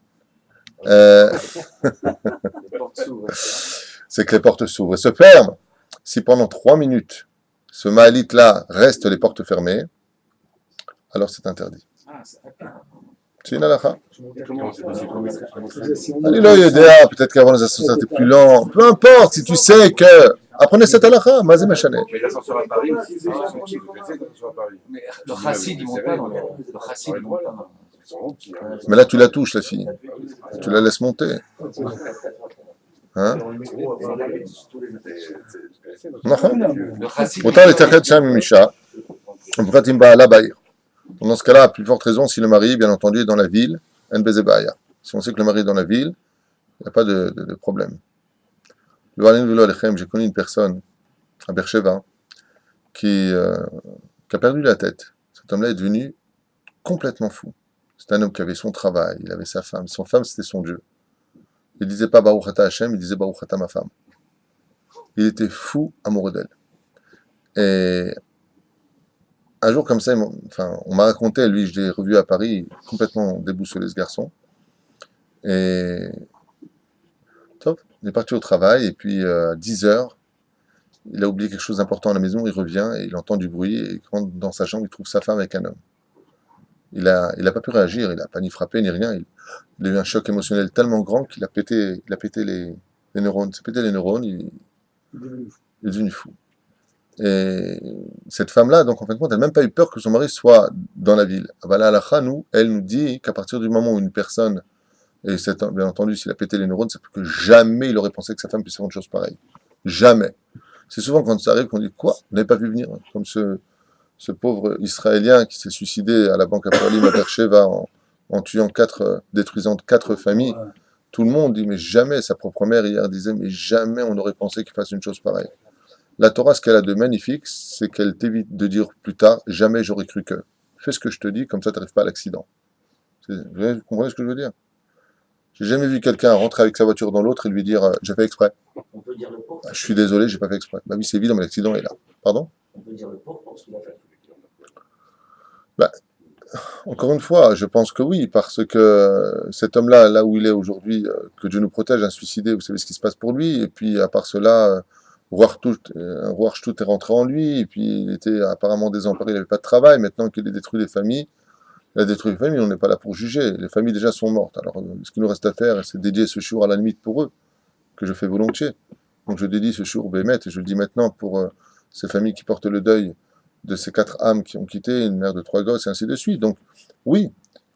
C'est que les portes s'ouvrent et se ferment. Si pendant 3 minutes, ce Ma'alit-là reste les portes fermées, alors c'est interdit. C'est une halakha. Peut-être qu'avant les associations étaient plus lents. Peu importe, si tu sais que. Apprenez cette halakha, mazé machané. Mais l'ascenseur à Paris aussi, c'est sont petits. Vous connaissez l'ascenseur à Paris? Mais le chassid, il monte pas dans le chassid, il monte pas. Ils sont petits. Mais là, tu la touches, la fille. Tu la laisses monter. Hein? Le chassid. Autant les tachet sham misha. Pratim ba'ala ba'ir. Dans ce cas-là, à plus forte raison, si le mari, bien entendu, est dans la ville, en bezebaya. Si on sait que le mari est dans la ville, il n'y a pas de problème. J'ai connu une personne à Beersheba qui a perdu la tête. Cet homme-là est devenu complètement fou. C'est un homme qui avait son travail, il avait sa femme. Son femme, c'était son Dieu. Il disait pas Baruch Ata Hashem, il disait Baruch Ata ma femme. Il était fou amoureux d'elle. Et un jour comme ça, on m'a raconté, lui, je l'ai revu à Paris, complètement déboussolé ce garçon. Et top, il est parti au travail, et puis à 10h, il a oublié quelque chose d'important à la maison, il revient, et il entend du bruit, et quand dans sa chambre, il trouve sa femme avec un homme. Il a pas pu réagir, il n'a pas ni frappé, ni rien. Il a eu un choc émotionnel tellement grand qu'il a pété les neurones. Il s'est pété les neurones, il est devenu fou. Et cette femme-là, donc en fin de compte, elle n'a même pas eu peur que son mari soit dans la ville. Ah bah là, elle nous dit qu'à partir du moment où une personne, et bien entendu, s'il a pété les neurones, c'est parce que jamais il aurait pensé que sa femme puisse faire une chose pareille. Jamais. C'est souvent quand ça arrive qu'on dit quoi? Vous n'avez pas vu venir? Comme ce pauvre Israélien qui s'est suicidé à la banque Apollim à Beersheba en tuant détruisant 4 familles. Ouais. Tout le monde dit, mais jamais, sa propre mère hier disait, mais jamais on aurait pensé qu'il fasse une chose pareille. La Torah, ce qu'elle a de magnifique, c'est qu'elle t'évite de dire plus tard, jamais j'aurais cru que. Fais ce que je te dis, comme ça tu n'arrives pas à l'accident. Vous comprenez ce que je veux dire? J'ai jamais vu quelqu'un rentrer avec sa voiture dans l'autre et lui dire, j'ai fait exprès. On peut dire le pauvre. Je suis désolé, j'ai pas fait exprès. Bah oui, c'est évident, mais l'accident est là. Pardon? On peut dire le pauvre parce qu'il a fait. Encore une fois, je pense que oui, parce que cet homme-là, là où il est aujourd'hui, que Dieu nous protège, un suicidé, vous savez ce qui se passe pour lui, et puis à part cela, Roi Shtut est rentré en lui, et puis il était apparemment désemparé, il n'avait pas de travail, maintenant qu'il a détruit les familles, on n'est pas là pour juger, les familles déjà sont mortes, alors ce qu'il nous reste à faire, c'est dédier ce jour à la limite pour eux, que je fais volontiers. Donc je dédie ce jour Bémet, et je le dis maintenant pour ces familles qui portent le deuil de ces 4 âmes qui ont quitté, une mère de 3 gosses, et ainsi de suite. Donc, oui,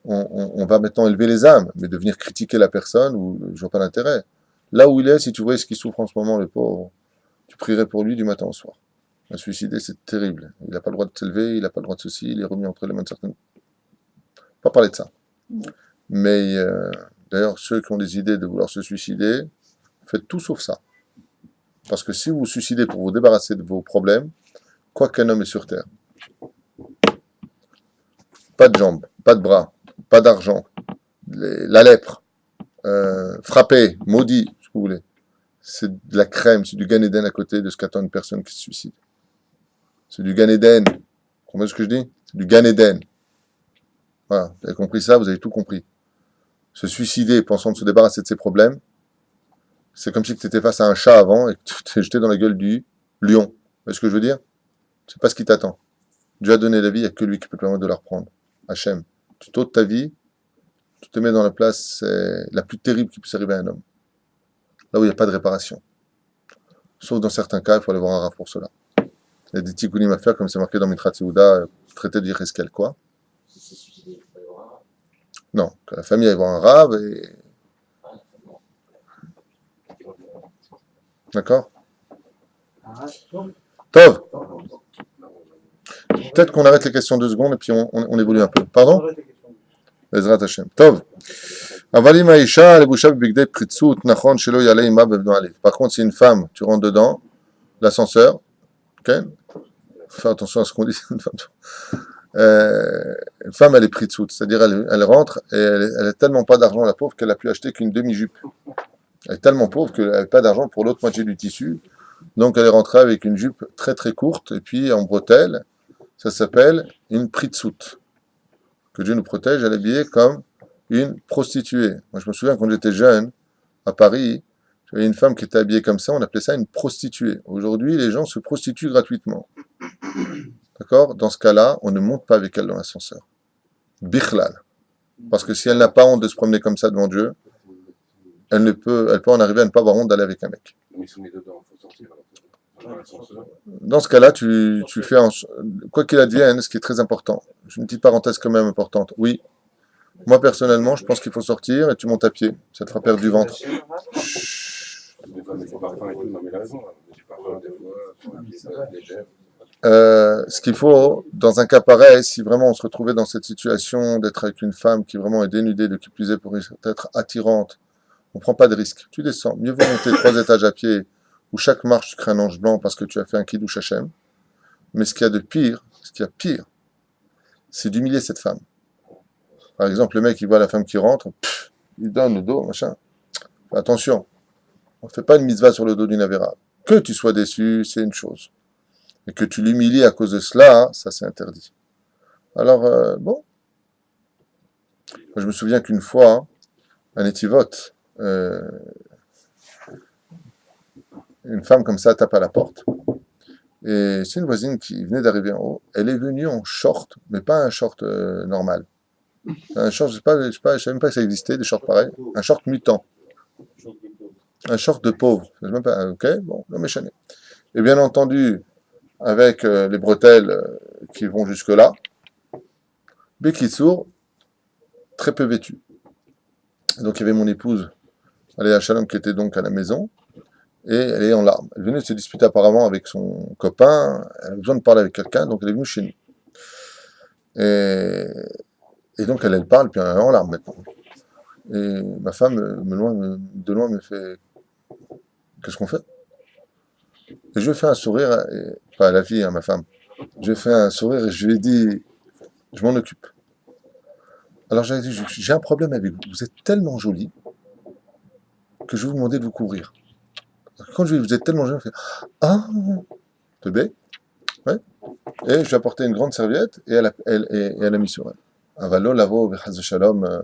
on va maintenant élever les âmes, mais de venir critiquer la personne, je vois pas l'intérêt. Là où il est, si tu voyais ce qu'il souffre en ce moment, le pauvre, tu prierais pour lui du matin au soir. Un suicidé, c'est terrible. Il n'a pas le droit de s'élever, il n'a pas le droit de ceci, il est remis entre les mains de certaines. Pas parler de ça. Mais d'ailleurs, ceux qui ont des idées de vouloir se suicider, faites tout sauf ça. Parce que si vous vous suicidez pour vous débarrasser de vos problèmes, quoi qu'un homme est sur terre, pas de jambes, pas de bras, pas d'argent, la lèpre, frappé, maudit, ce que vous voulez. C'est de la crème, c'est du Gan Eden à côté de ce qu'attend une personne qui se suicide. C'est du Gan Eden. Vous comprenez ce que je dis? C'est du Gan Eden. Voilà, vous avez compris ça, vous avez tout compris. Se suicider pensant de se débarrasser de ses problèmes, c'est comme si tu étais face à un chat avant et que tu t'es jeté dans la gueule du lion. Vous voyez ce que je veux dire? C'est pas ce qui t'attend. Dieu a donné la vie, il n'y a que lui qui peut te permettre de la reprendre. Hachem. Tu t'ôtes ta vie, tu te mets dans la place la plus terrible qui puisse arriver à un homme. Là où il n'y a pas de réparation. Sauf dans certains cas, il faut aller voir un raf pour cela. Il y a des tikkunim à faire, comme c'est marqué dans Mitrat Yehuda, traité de Yecheskel, quoi. Si c'est suicidé, il faut y avoir un. Non, que la famille aille voir un rave et... D'accord? Tov. Peut-être qu'on arrête les questions 2 secondes et puis on évolue un peu. Pardon? Bezrat Hashem. Tov. Avalim Aisha, lebusha bibigdei pritzut, nachon shelo yalei ima bevno alif. Par contre, si une femme, tu rentres dedans, l'ascenseur, ok? Faut faire attention à ce qu'on dit. Une femme, elle est pritzut, c'est-à-dire elle rentre et elle a tellement pas d'argent, la pauvre, qu'elle a pu acheter qu'une demi-jupe. Elle est tellement pauvre qu'elle n'avait pas d'argent pour l'autre moitié du tissu. Donc elle est rentrée avec une jupe très très courte et puis en bretelle. Ça s'appelle une pritzut. Que Dieu nous protège, elle est habillée comme une prostituée. Moi, je me souviens quand j'étais jeune, à Paris, j'avais une femme qui était habillée comme ça, on appelait ça une prostituée. Aujourd'hui, les gens se prostituent gratuitement. D'accord? Dans ce cas-là, on ne monte pas avec elle dans l'ascenseur. Bichlal. Parce que si elle n'a pas honte de se promener comme ça devant Dieu, elle peut en arriver à ne pas avoir honte d'aller avec un mec. Mais si on est dedans, il faut sortir. Dans ce cas-là, tu fais, quoi qu'il advienne, ce qui est très important. Une petite parenthèse quand même importante. Oui, moi personnellement, je pense qu'il faut sortir et tu montes à pied. Ça te fera perdre du ventre. Des fois, il faut parfum et tout, non mais il a raison. J'ai parfum des fois, légère. Ce qu'il faut, dans un cas pareil, si vraiment on se retrouvait dans cette situation d'être avec une femme qui vraiment est dénudée, de qui plus est pour être attirante, on prend pas de risque. Tu descends. Mieux vaut monter 3 étages à pied, où chaque marche tu crées un ange blanc parce que tu as fait un kiddush Hashem. Mais ce qu'il y a de pire, c'est d'humilier cette femme. Par exemple, le mec, il voit la femme qui rentre, il donne le dos, machin. Attention, on ne fait pas une mitzvah sur le dos d'une avéra. Que tu sois déçu, c'est une chose. Et que tu l'humilies à cause de cela, ça c'est interdit. Alors, bon. Je me souviens qu'une fois, à Netivot, une femme comme ça tape à la porte. Et c'est une voisine qui venait d'arriver en haut. Elle est venue en short, mais pas un short normal. Un short, je savais même pas que ça existait, des shorts pareils. Un short mutant. Un short de pauvre. Je sais même pas, ok, bon, non mais chané. Et bien entendu, avec les bretelles qui vont jusque-là, Bekitsour, très peu vêtue. Donc il y avait mon épouse, Aléa Shalom, qui était donc à la maison. Et elle est en larmes. Elle venait de se disputer apparemment avec son copain, elle a besoin de parler avec quelqu'un, donc elle est venue chez nous. Et donc elle parle, puis elle est en larmes maintenant. Et ma femme, de loin, me fait « Qu'est-ce qu'on fait ?» Et je lui ai fait un sourire, pas à la fille, ma femme. Je lui ai fait un sourire et je lui ai dit « Je m'en occupe. » Alors j'ai dit « J'ai un problème avec vous, vous êtes tellement jolie que je vais vous demander de vous couvrir. » Quand je lui ai dit, vous êtes tellement jeune, elle fait ah, te bé, ouais. Et je lui ai apporté une grande serviette et elle a mis sur elle. Avalo lavo vechaz shalom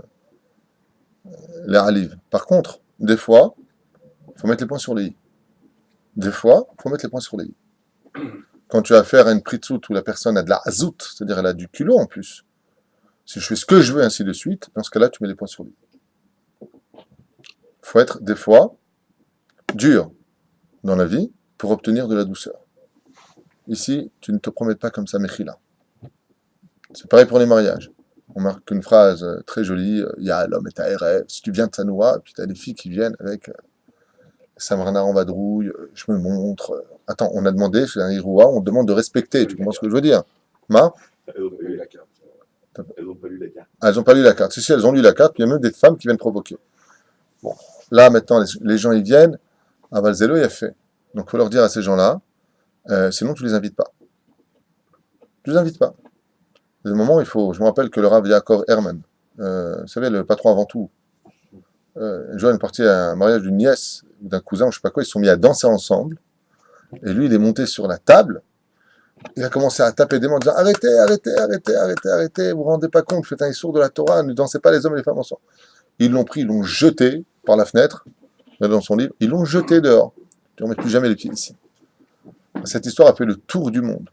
les aliv. Par contre, des fois, il faut mettre les points sur les i. Des fois, il faut mettre les points sur les i. Quand tu as affaire à une pritzut où la personne a de la hazout, c'est-à-dire elle a du culot en plus, si je fais ce que je veux, ainsi de suite, dans ce cas-là, tu mets les points sur les i. Il faut être, des fois, dur dans la vie pour obtenir de la douceur. Ici, tu ne te promets pas comme ça, Mechila. C'est pareil pour les mariages. On marque une phrase très jolie, il y a l'homme et ta rêve. Si tu viens de Sanoua, puis tu as des filles qui viennent avec Samrana en vadrouille, je me montre. Attends, on a demandé, c'est un Hiroua, on demande de respecter, tu comprends ce que je veux dire? Ma? Elles n'ont pas lu la carte. Elles n'ont pas lu la carte. Ah, elles n'ont pas lu la carte. Si, elles ont lu la carte, puis il y a même des femmes qui viennent provoquer. Bon, là, maintenant, les gens, ils viennent, ah bah, le zélo, il a fait. Donc, il faut leur dire à ces gens-là, sinon, tu les invites pas. Tu les invites pas. Il y a des moments, il faut, je me rappelle que le Rav Yaakov Herman, vous savez, le patron avant tout, un jour, il est parti à un mariage d'une nièce, ou d'un cousin, ou je sais pas quoi, ils se sont mis à danser ensemble, et lui, il est monté sur la table, il a commencé à taper des mains en disant arrêtez, arrêtez, arrêtez, arrêtez, arrêtez, vous vous rendez pas compte, faites un issour de la Torah, ne dansez pas les hommes et les femmes ensemble. Ils l'ont pris, ils l'ont jeté par la fenêtre, dans son livre, ils l'ont jeté dehors. Tu ne remets plus jamais les pieds ici. Cette histoire a fait le tour du monde.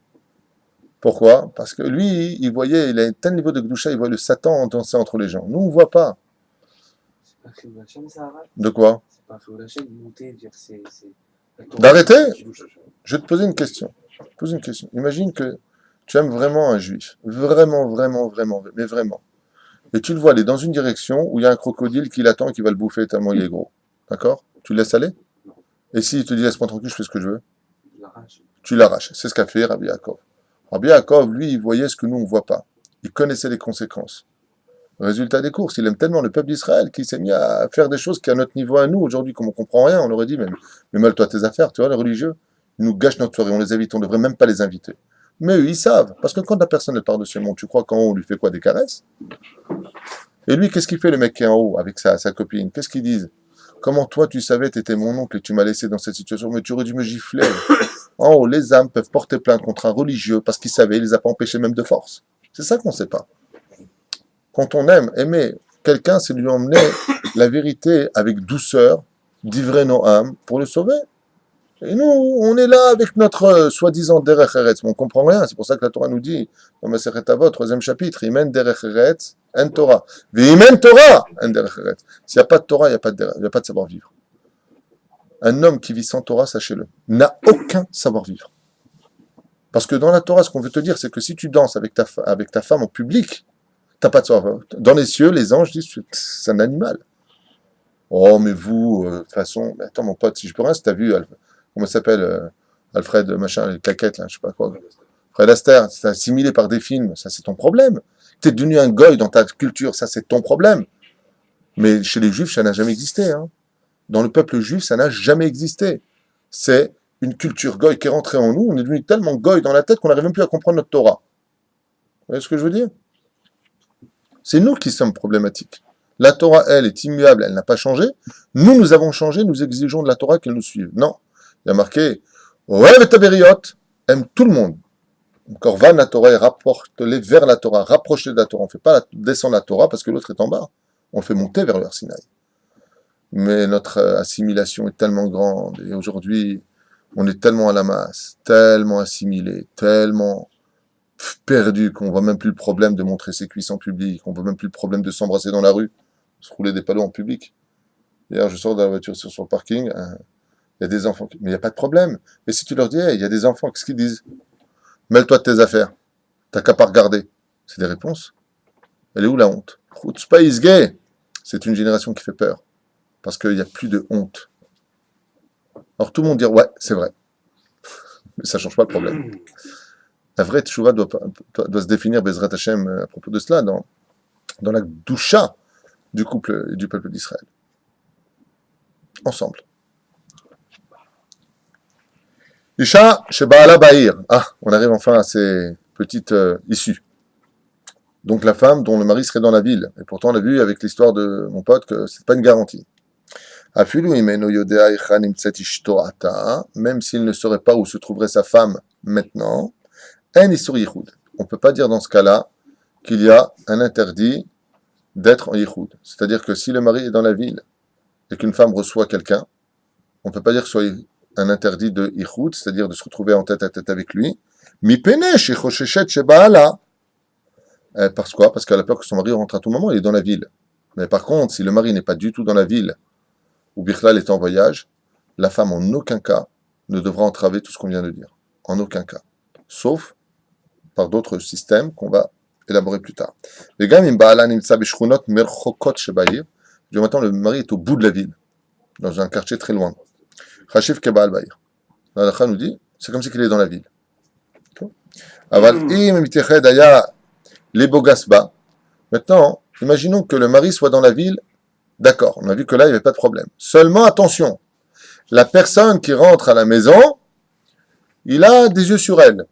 Pourquoi? Parce que lui, il voyait, il a un tel niveau de Gdusha, il voit le Satan danser entre les gens. Nous, on ne voit pas. C'est pas Khil Hashem, ça, Harald? De quoi? C'est pas Khil Hashem, monter, dire c'est. D'arrêter? Je vais te poser une question. Pose une question. Imagine que tu aimes vraiment un juif. Vraiment, vraiment, vraiment, mais vraiment. Et tu le vois aller dans une direction où il y a un crocodile qui l'attend et qui va le bouffer tellement il est gros. D'accord? Tu le laisses aller? Et s'il te dit laisse-moi tranquille, je fais ce que je veux? Je l'arrache. Tu l'arraches. C'est ce qu'a fait Rabbi Yaakov. Rabbi Yaakov, lui, il voyait ce que nous, on ne voit pas. Il connaissait les conséquences. Résultat des courses, il aime tellement le peuple d'Israël qu'il s'est mis à faire des choses qui, à notre niveau, à nous, aujourd'hui, comme on ne comprend rien, on aurait dit, mais mêle-toi tes affaires, tu vois, les religieux, ils nous gâchent notre soirée, on les invite, on ne devrait même pas les inviter. Mais eux, ils savent, parce que quand la personne est par-dessus le monde, tu crois qu'en haut, on lui fait quoi, des caresses? Et lui, qu'est-ce qu'il fait, le mec qui est en haut, avec sa copine? Qu'est-ce qu'ils disent? Comment toi, tu savais, tu étais mon oncle et tu m'as laissé dans cette situation, mais tu aurais dû me gifler. En haut, les âmes peuvent porter plainte contre un religieux parce qu'ils savaient, il les a pas empêchés même de force. C'est ça qu'on ne sait pas. Quand on aime, aimer quelqu'un, c'est lui emmener la vérité avec douceur, d'ivrer nos âmes pour le sauver. Et nous, on est là avec notre soi-disant derech eretz, mais on comprend rien. C'est pour ça que la Torah nous dit, dans Masechet Avot, 3e chapitre, Imen derech eretz, en Torah. V'imen Torah, en derech eretz. S'il n'y a pas de Torah, il n'y a pas de savoir-vivre. Un homme qui vit sans Torah, sachez-le, n'a aucun savoir-vivre. Parce que dans la Torah, ce qu'on veut te dire, c'est que si tu danses avec ta femme en public, t'as pas de savoir-vivre. Dans les cieux, les anges disent, c'est un animal. Oh, mais vous, de toute façon, attends, mon pote, si je peux rien, si t'as vu, comment ça s'appelle, Alfred, machin, les claquettes, là, je sais pas quoi. Fred Astaire, c'est assimilé par des films, ça c'est ton problème. T'es devenu un goy dans ta culture, ça c'est ton problème. Mais chez les juifs, ça n'a jamais existé, hein. Dans le peuple juif, ça n'a jamais existé. C'est une culture goy qui est rentrée en nous, on est devenu tellement goy dans la tête qu'on n'arrive même plus à comprendre notre Torah. Vous voyez ce que je veux dire? C'est nous qui sommes problématiques. La Torah, elle, est immuable, elle n'a pas changé. Nous, nous avons changé, nous exigeons de la Torah qu'elle nous suive. Non. Il y a marqué, ouais, mais Tabériot aime tout le monde. Encore, va la Torah et rapporte-les vers la Torah, rapproche-les de la Torah. On ne fait pas descendre la Torah parce que l'autre est en bas. On le fait monter vers le Har Sinaï. Mais notre assimilation est tellement grande, et aujourd'hui, on est tellement à la masse, tellement assimilé, tellement perdu qu'on voit même plus le problème de montrer ses cuisses en public, on voit même plus le problème de s'embrasser dans la rue, se rouler des palos en public. D'ailleurs, je sors de la voiture sur le parking, il y a des enfants, mais il n'y a pas de problème. Mais si tu leur dis, hey, il y a des enfants, qu'est-ce qu'ils disent? Mêle-toi de tes affaires, t'as qu'à pas regarder. C'est des réponses. Elle est où la honte? Chutzpah is gay. C'est une génération qui fait peur. Parce qu'il n'y a plus de honte. Alors tout le monde dit, ouais, c'est vrai. Mais ça ne change pas le problème. La vraie tchouva doit se définir, Bezrat Hashem, à propos de cela, dans la doucha du couple et du peuple d'Israël. Ensemble. Isha Shebaala Bahir. Ah, on arrive enfin à ces petites issues. Donc la femme dont le mari serait dans la ville. Et pourtant on a vu avec l'histoire de mon pote que c'est pas une garantie. Même s'il ne saurait pas où se trouverait sa femme maintenant, on ne peut pas dire dans ce cas-là qu'il y a un interdit d'être en yichud. C'est-à-dire que si le mari est dans la ville et qu'une femme reçoit quelqu'un, on ne peut pas dire que ce soit un interdit de yichud, c'est-à-dire de se retrouver en tête à tête avec lui. Parce quoi? Parce qu'elle a peur que son mari rentre à tout moment, il est dans la ville. Mais par contre, si le mari n'est pas du tout dans la ville, ou Bichlal est en voyage, la femme en aucun cas ne devra entraver tout ce qu'on vient de dire. En aucun cas. Sauf par d'autres systèmes qu'on va élaborer plus tard. Du maintenant, le mari est au bout de la ville, dans un quartier très loin. Chashiv Kebal Baïr. La halakha nous dit, c'est comme si qu'il est dans la ville. Aval im miteched aya lebogasba. Maintenant, imaginons que le mari soit dans la ville. D'accord, on a vu que là, il n'y avait pas de problème. Seulement, attention, la personne qui rentre à la maison, il a des yeux sur elle.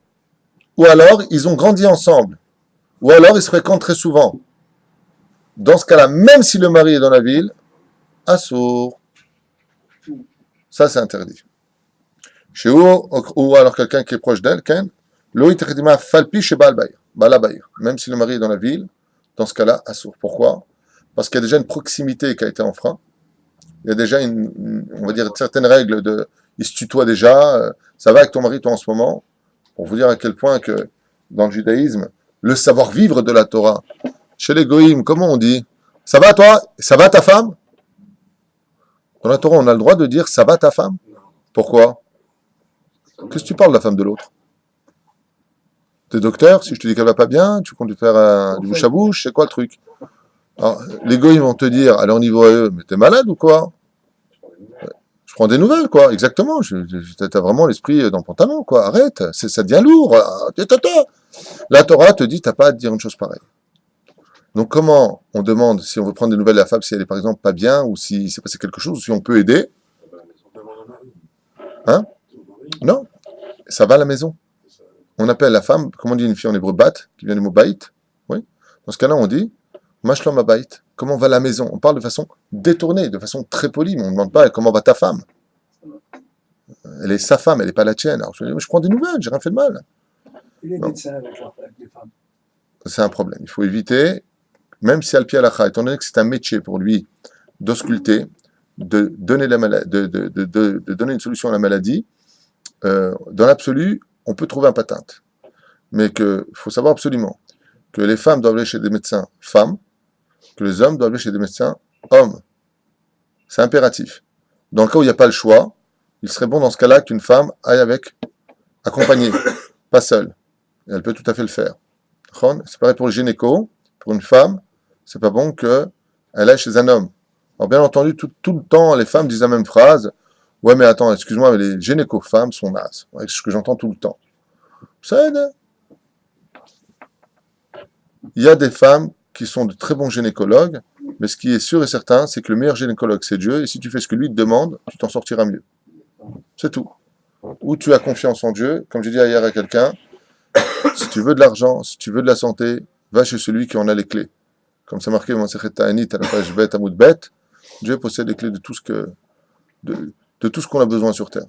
Ou alors, ils ont grandi ensemble. Ou alors, ils se fréquentent très souvent. Dans ce cas-là, même si le mari est dans la ville, assour. Ça, c'est interdit. Chez ou alors quelqu'un qui est proche d'elle, Ken, falpi chez Balabaïr. Même si le mari est dans la ville, dans ce cas-là, assour. Pourquoi? Parce qu'il y a déjà une proximité qui a été enfreinte. Il y a déjà on va dire, certaines règles de, il se tutoie déjà, ça va avec ton mari, toi, en ce moment, pour vous dire à quel point que, dans le judaïsme, le savoir-vivre de la Torah, chez les goïms, comment on dit? Ça va toi? Ça va ta femme? Dans la Torah, on a le droit de dire ça va ta femme? Pourquoi? Qu'est-ce que tu parles de la femme de l'autre? T'es docteur, si je te dis qu'elle va pas bien, tu comptes lui faire du bouche à bouche, c'est quoi le truc? Alors, les goïms vont te dire, à leur niveau à eux, mais t'es malade ou quoi? Je prends des nouvelles, quoi, exactement. T'as vraiment l'esprit dans le pantalon, quoi. Arrête, ça devient lourd. La Torah te dit, t'as pas à te dire une chose pareille. Donc, comment on demande, si on veut prendre des nouvelles de la femme, si elle est par exemple pas bien, ou si s'est passé quelque chose, ou si on peut aider? Hein? Non, ça va à la maison. On appelle la femme, comment on dit une fille en hébreu, bat, qui vient du mot bait. Oui. Dans ce cas-là, on dit, Mashlom Abait, comment va la maison? On parle de façon détournée, de façon très polie, mais on ne demande pas comment va ta femme. Elle est sa femme, elle n'est pas la tienne. Alors je prends des nouvelles, j'ai rien fait de mal. Il est médecin avec les femmes. C'est un problème. Il faut éviter, même si Al-Pi Halakha, étant donné que c'est un métier pour lui d'ausculter, de donner de donner une solution à la maladie, dans l'absolu, on peut trouver un patente. Mais il faut savoir absolument que les femmes doivent aller chez des médecins femmes, que les hommes doivent aller chez des médecins hommes. C'est impératif. Dans le cas où il n'y a pas le choix, il serait bon dans ce cas-là qu'une femme aille accompagnée, pas seule. Et elle peut tout à fait le faire. C'est pareil pour le gynéco. Pour une femme, c'est pas bon qu'elle aille chez un homme. Alors bien entendu, tout le temps, les femmes disent la même phrase. Ouais, mais attends, excuse-moi, mais les gynéco-femmes sont nazes. C'est ce que j'entends tout le temps. Ça aide. Il y a des femmes qui sont de très bons gynécologues, mais ce qui est sûr et certain, c'est que le meilleur gynécologue, c'est Dieu, et si tu fais ce que lui te demande, tu t'en sortiras mieux. C'est tout. Ou tu as confiance en Dieu, comme j'ai dit hier à quelqu'un, si tu veux de l'argent, si tu veux de la santé, va chez celui qui en a les clés. Comme c'est marqué dans Masechet Ta'anit, à la page Bet Amoud Bet, Dieu possède les clés de tout ce qu'on a besoin sur terre.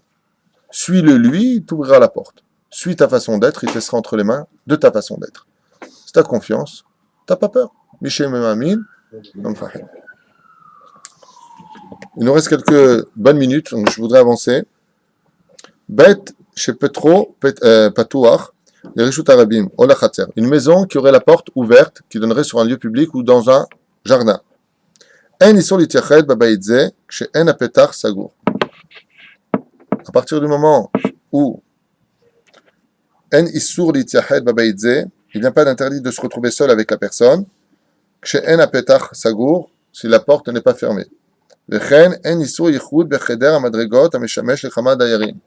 Suis-le lui, il t'ouvrira la porte. Suis ta façon d'être, il te laissera entre les mains de ta façon d'être. Si tu as confiance, tu n'as pas peur. Michel Memamin, il nous reste quelques bonnes minutes, donc je voudrais avancer. Bet chez Petro, Patouar, les Rishut Arabim, Ola Khatser. Une maison qui aurait la porte ouverte, qui donnerait sur un lieu public ou dans un jardin. En isur litiached babaïdze, chez en apetar sagour. À partir du moment où en isur litiached babaïdze, il n'y a pas d'interdit de se retrouver seul avec la personne. Chez en apetar sagour, si la porte n'est pas fermée. Vechen en isur yichud becheder amadregot ameshamesh lechamad dayarim.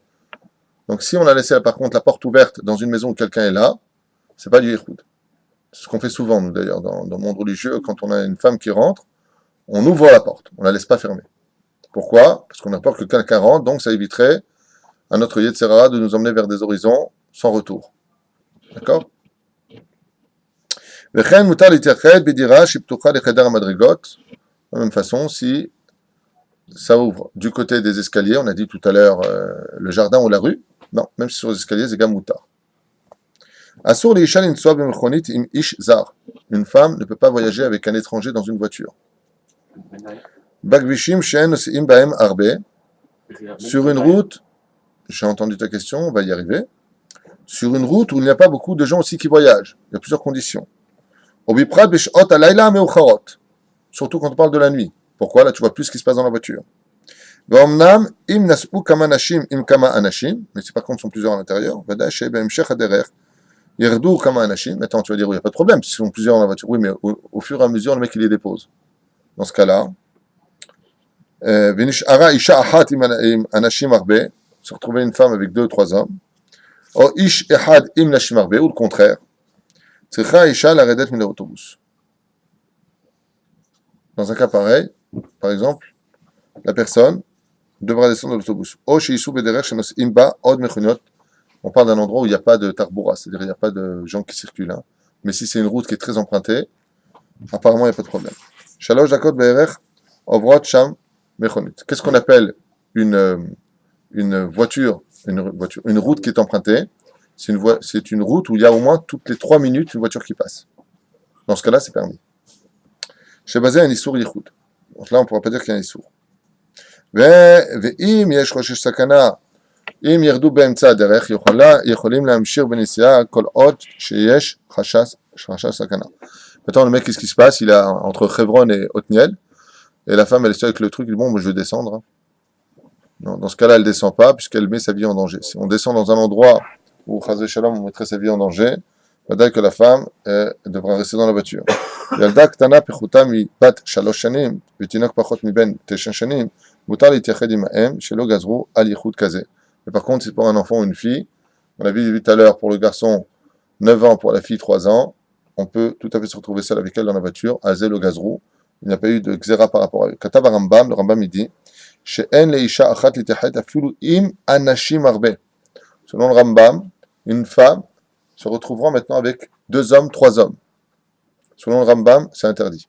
Donc si on a laissé par contre la porte ouverte dans une maison où quelqu'un est là, c'est pas du yichud. C'est ce qu'on fait souvent nous d'ailleurs dans le monde religieux, quand on a une femme qui rentre, on ouvre la porte, on la laisse pas fermer. Pourquoi? Parce qu'on a peur que quelqu'un rentre, donc ça éviterait à notre Yetzerara de nous emmener vers des horizons sans retour. D'accord? De la même façon, si ça ouvre du côté des escaliers, on a dit tout à l'heure le jardin ou la rue, non, même si sur les escaliers, c'est gamoutar. Une femme ne peut pas voyager avec un étranger dans une voiture. Sur une route, j'ai entendu ta question, on va y arriver. Sur une route où il n'y a pas beaucoup de gens aussi qui voyagent, il y a plusieurs conditions. Surtout quand on parle de la nuit. Pourquoi? Là, tu vois plus ce qui se passe dans la voiture. Mais si par contre, sont plusieurs à l'intérieur, attends, tu vas dire, il n'y a pas de problème, s'ils sont plusieurs dans la voiture. Oui, mais au fur et à mesure, le mec, il les dépose. Dans ce cas-là, Venishara isha achat im anashim arbe, se retrouver une femme avec 2 ou 3 hommes. Ou ish echad im nashim arbe, ou le contraire. Tzricha isha laredet min l'autobus. Dans un cas pareil, par exemple, la personne devra descendre de l'autobus. O sheishu bederech shenos imba od mechuniot. On parle d'un endroit où il n'y a pas de tarboura, c'est-à-dire il n'y a pas de gens qui circulent. Hein. Mais si c'est une route qui est très empruntée, apparemment il n'y a pas de problème. Shalosh dakot be'erech ovrot sham mechonit. Qu'est-ce qu'on appelle une voiture, une route qui est empruntée? C'est une route où il y a au moins toutes les 3 minutes une voiture qui passe. Dans ce cas-là, c'est permis. Chez Bazé, un issour yichud. Donc là, on ne pourra pas dire qu'il y a un issour. Ve'im yesh roshesh sakana. אם ירדו באמצע הדרך, יכולים להמשיך בנסיעה כל עוד שיש חשש סכנה. Maintenant, le mec, qu'est-ce qui se passe? Il est entre Chevron et Otniel, et la femme, elle est seule avec le truc, il dit, bon, moi, je vais descendre. Non, dans ce cas-là, elle ne descend pas, puisqu'elle met sa vie en danger. Si on descend dans un endroit où, Chazé Shalom, on mettrait sa vie en danger, peut-être que la femme devra rester dans la voiture. ילדה קטנה פחותה מבת 3 שנים, ותינוק פחות מבין 9 שנים, מותר להתייחד עם האם שלא גזרו על ייחוד כזה. Mais par contre, c'est pour un enfant ou une fille, on a vu tout à l'heure, pour le garçon, 9 ans, pour la fille, 3 ans, on peut tout à fait se retrouver seul avec elle dans la voiture, à Zel au Gazrou. Il n'y a pas eu de xéra par rapport à eux. Katab Rambam, le Rambam, il dit, She'en leisha achat litachet afilu im anashim arbe. Selon le Rambam, une femme se retrouvera maintenant avec 2 hommes, 3 hommes. Selon le Rambam, c'est interdit.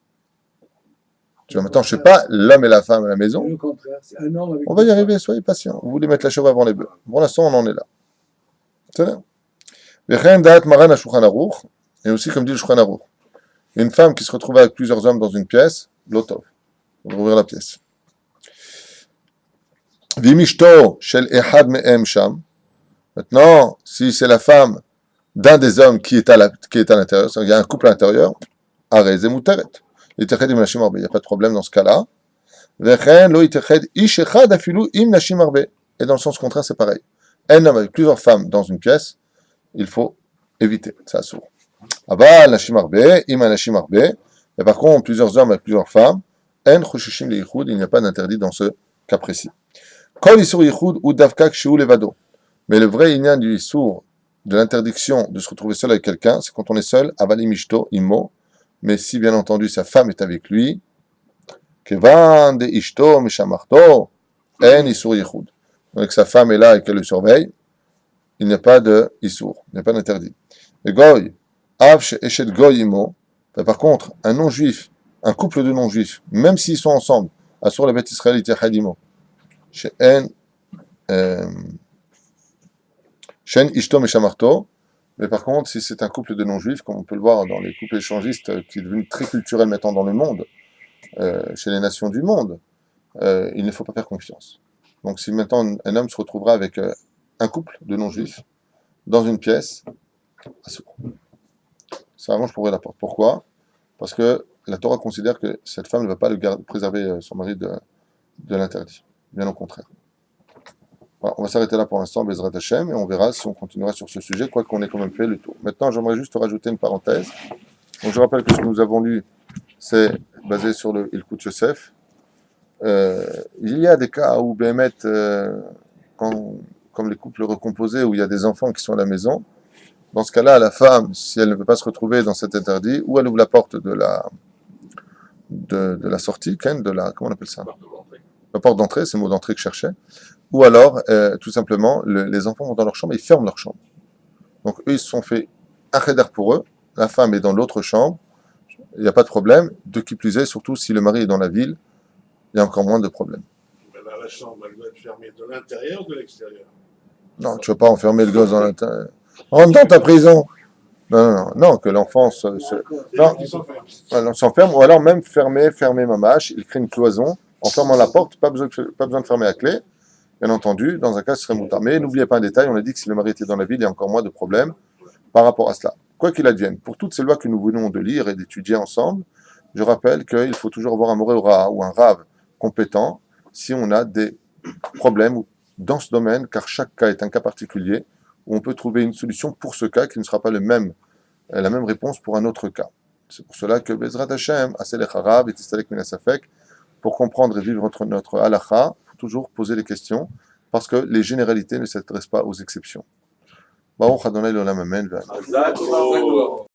Tu vois, maintenant, je ne sais pas, l'homme et la femme à la maison. Le contraire, c'est un homme avec On va y arriver, soyez patients. Vous voulez mettre la chèvre avant les bœufs. Pour l'instant, on en est là. C'est là. Et aussi, comme dit le Shulchan Aruch, une femme qui se retrouvait avec plusieurs hommes dans une pièce, l'otov. On va ouvrir la pièce. Vimishto shel ehad me'em sham. Maintenant, si c'est la femme d'un des hommes qui est à l'intérieur, c'est-à-dire il y a un couple à l'intérieur, arez et muteret. Il n'y a pas de problème dans ce cas-là. Et dans le sens contraire, c'est pareil. Un homme avec plusieurs femmes dans une pièce, il faut éviter. C'est assourd. Et par contre, plusieurs hommes avec plusieurs femmes, il n'y a pas d'interdit dans ce cas précis. Mais le vrai lien du issour, de l'interdiction de se retrouver seul avec quelqu'un, c'est quand on est seul, avali mishto immo. Mais si bien entendu sa femme est avec lui, kevan de ishto mishamarto en isur yichud. Donc sa femme est là et qu'elle le surveille, il n'y a pas de isur, il n'y a pas d'interdit. Le goy, av she'eshet goy imo. Par contre, un non-juif, un couple de non-juifs, même s'ils sont ensemble, asur la bête Israël itachad imo, she'en ishto mishamarto. Mais par contre, si c'est un couple de non-juifs, comme on peut le voir dans les couples échangistes qui est devenu très culturel maintenant dans le monde, chez les nations du monde, il ne faut pas faire confiance. Donc si maintenant un homme se retrouvera avec un couple de non-juifs dans une pièce, ça arrange pour ouvrir la porte. Pourquoi? Parce que la Torah considère que cette femme ne va pas préserver son mari de l'interdit. Bien au contraire. Voilà, on va s'arrêter là pour l'instant, Bezrat Hashem, et on verra si on continuera sur ce sujet, quoi qu'on ait quand même fait le tour. Maintenant, j'aimerais juste rajouter une parenthèse. Donc, je rappelle que ce que nous avons lu, c'est basé sur le Ilkut Yosef. Il y a des cas où, Béhémet, comme les couples recomposés, où il y a des enfants qui sont à la maison, dans ce cas-là, la femme, si elle ne peut pas se retrouver dans cet interdit, ou elle ouvre la porte de la sortie, comment on appelle ça? La porte d'entrée, c'est le mot d'entrée que je cherchais. Ou alors, tout simplement, les enfants vont dans leur chambre et ils ferment leur chambre. Donc, eux, ils se sont fait un cheder pour eux. La femme est dans l'autre chambre. Il n'y a pas de problème. De qui plus est, surtout si le mari est dans la ville, il y a encore moins de problèmes. La chambre, elle doit être fermée de l'intérieur ou de l'extérieur? Non, tu ne veux pas enfermer le gosse dans l'intérieur. Rentre dans ta prison. Non, que l'enfant s'enferme. Ou alors même fermer mamache. Il crée une cloison. En fermant la porte, pas besoin de fermer la clé. Bien entendu, dans un cas, ce serait moutard. Mais n'oubliez pas un détail, on a dit que si le mari était dans la ville, il y a encore moins de problèmes par rapport à cela. Quoi qu'il advienne, pour toutes ces lois que nous venons de lire et d'étudier ensemble, je rappelle qu'il faut toujours avoir un moré ou un rave compétent si on a des problèmes dans ce domaine, car chaque cas est un cas particulier, où on peut trouver une solution pour ce cas qui ne sera pas la même réponse pour un autre cas. C'est pour cela que Bezrat Hashem, Aselech Harav et Tistalek Minasafek, pour comprendre et vivre notre halakha, il faut toujours poser les questions, parce que les généralités ne s'adressent pas aux exceptions. Baruch Adonai l'olam amen. Mazal tov.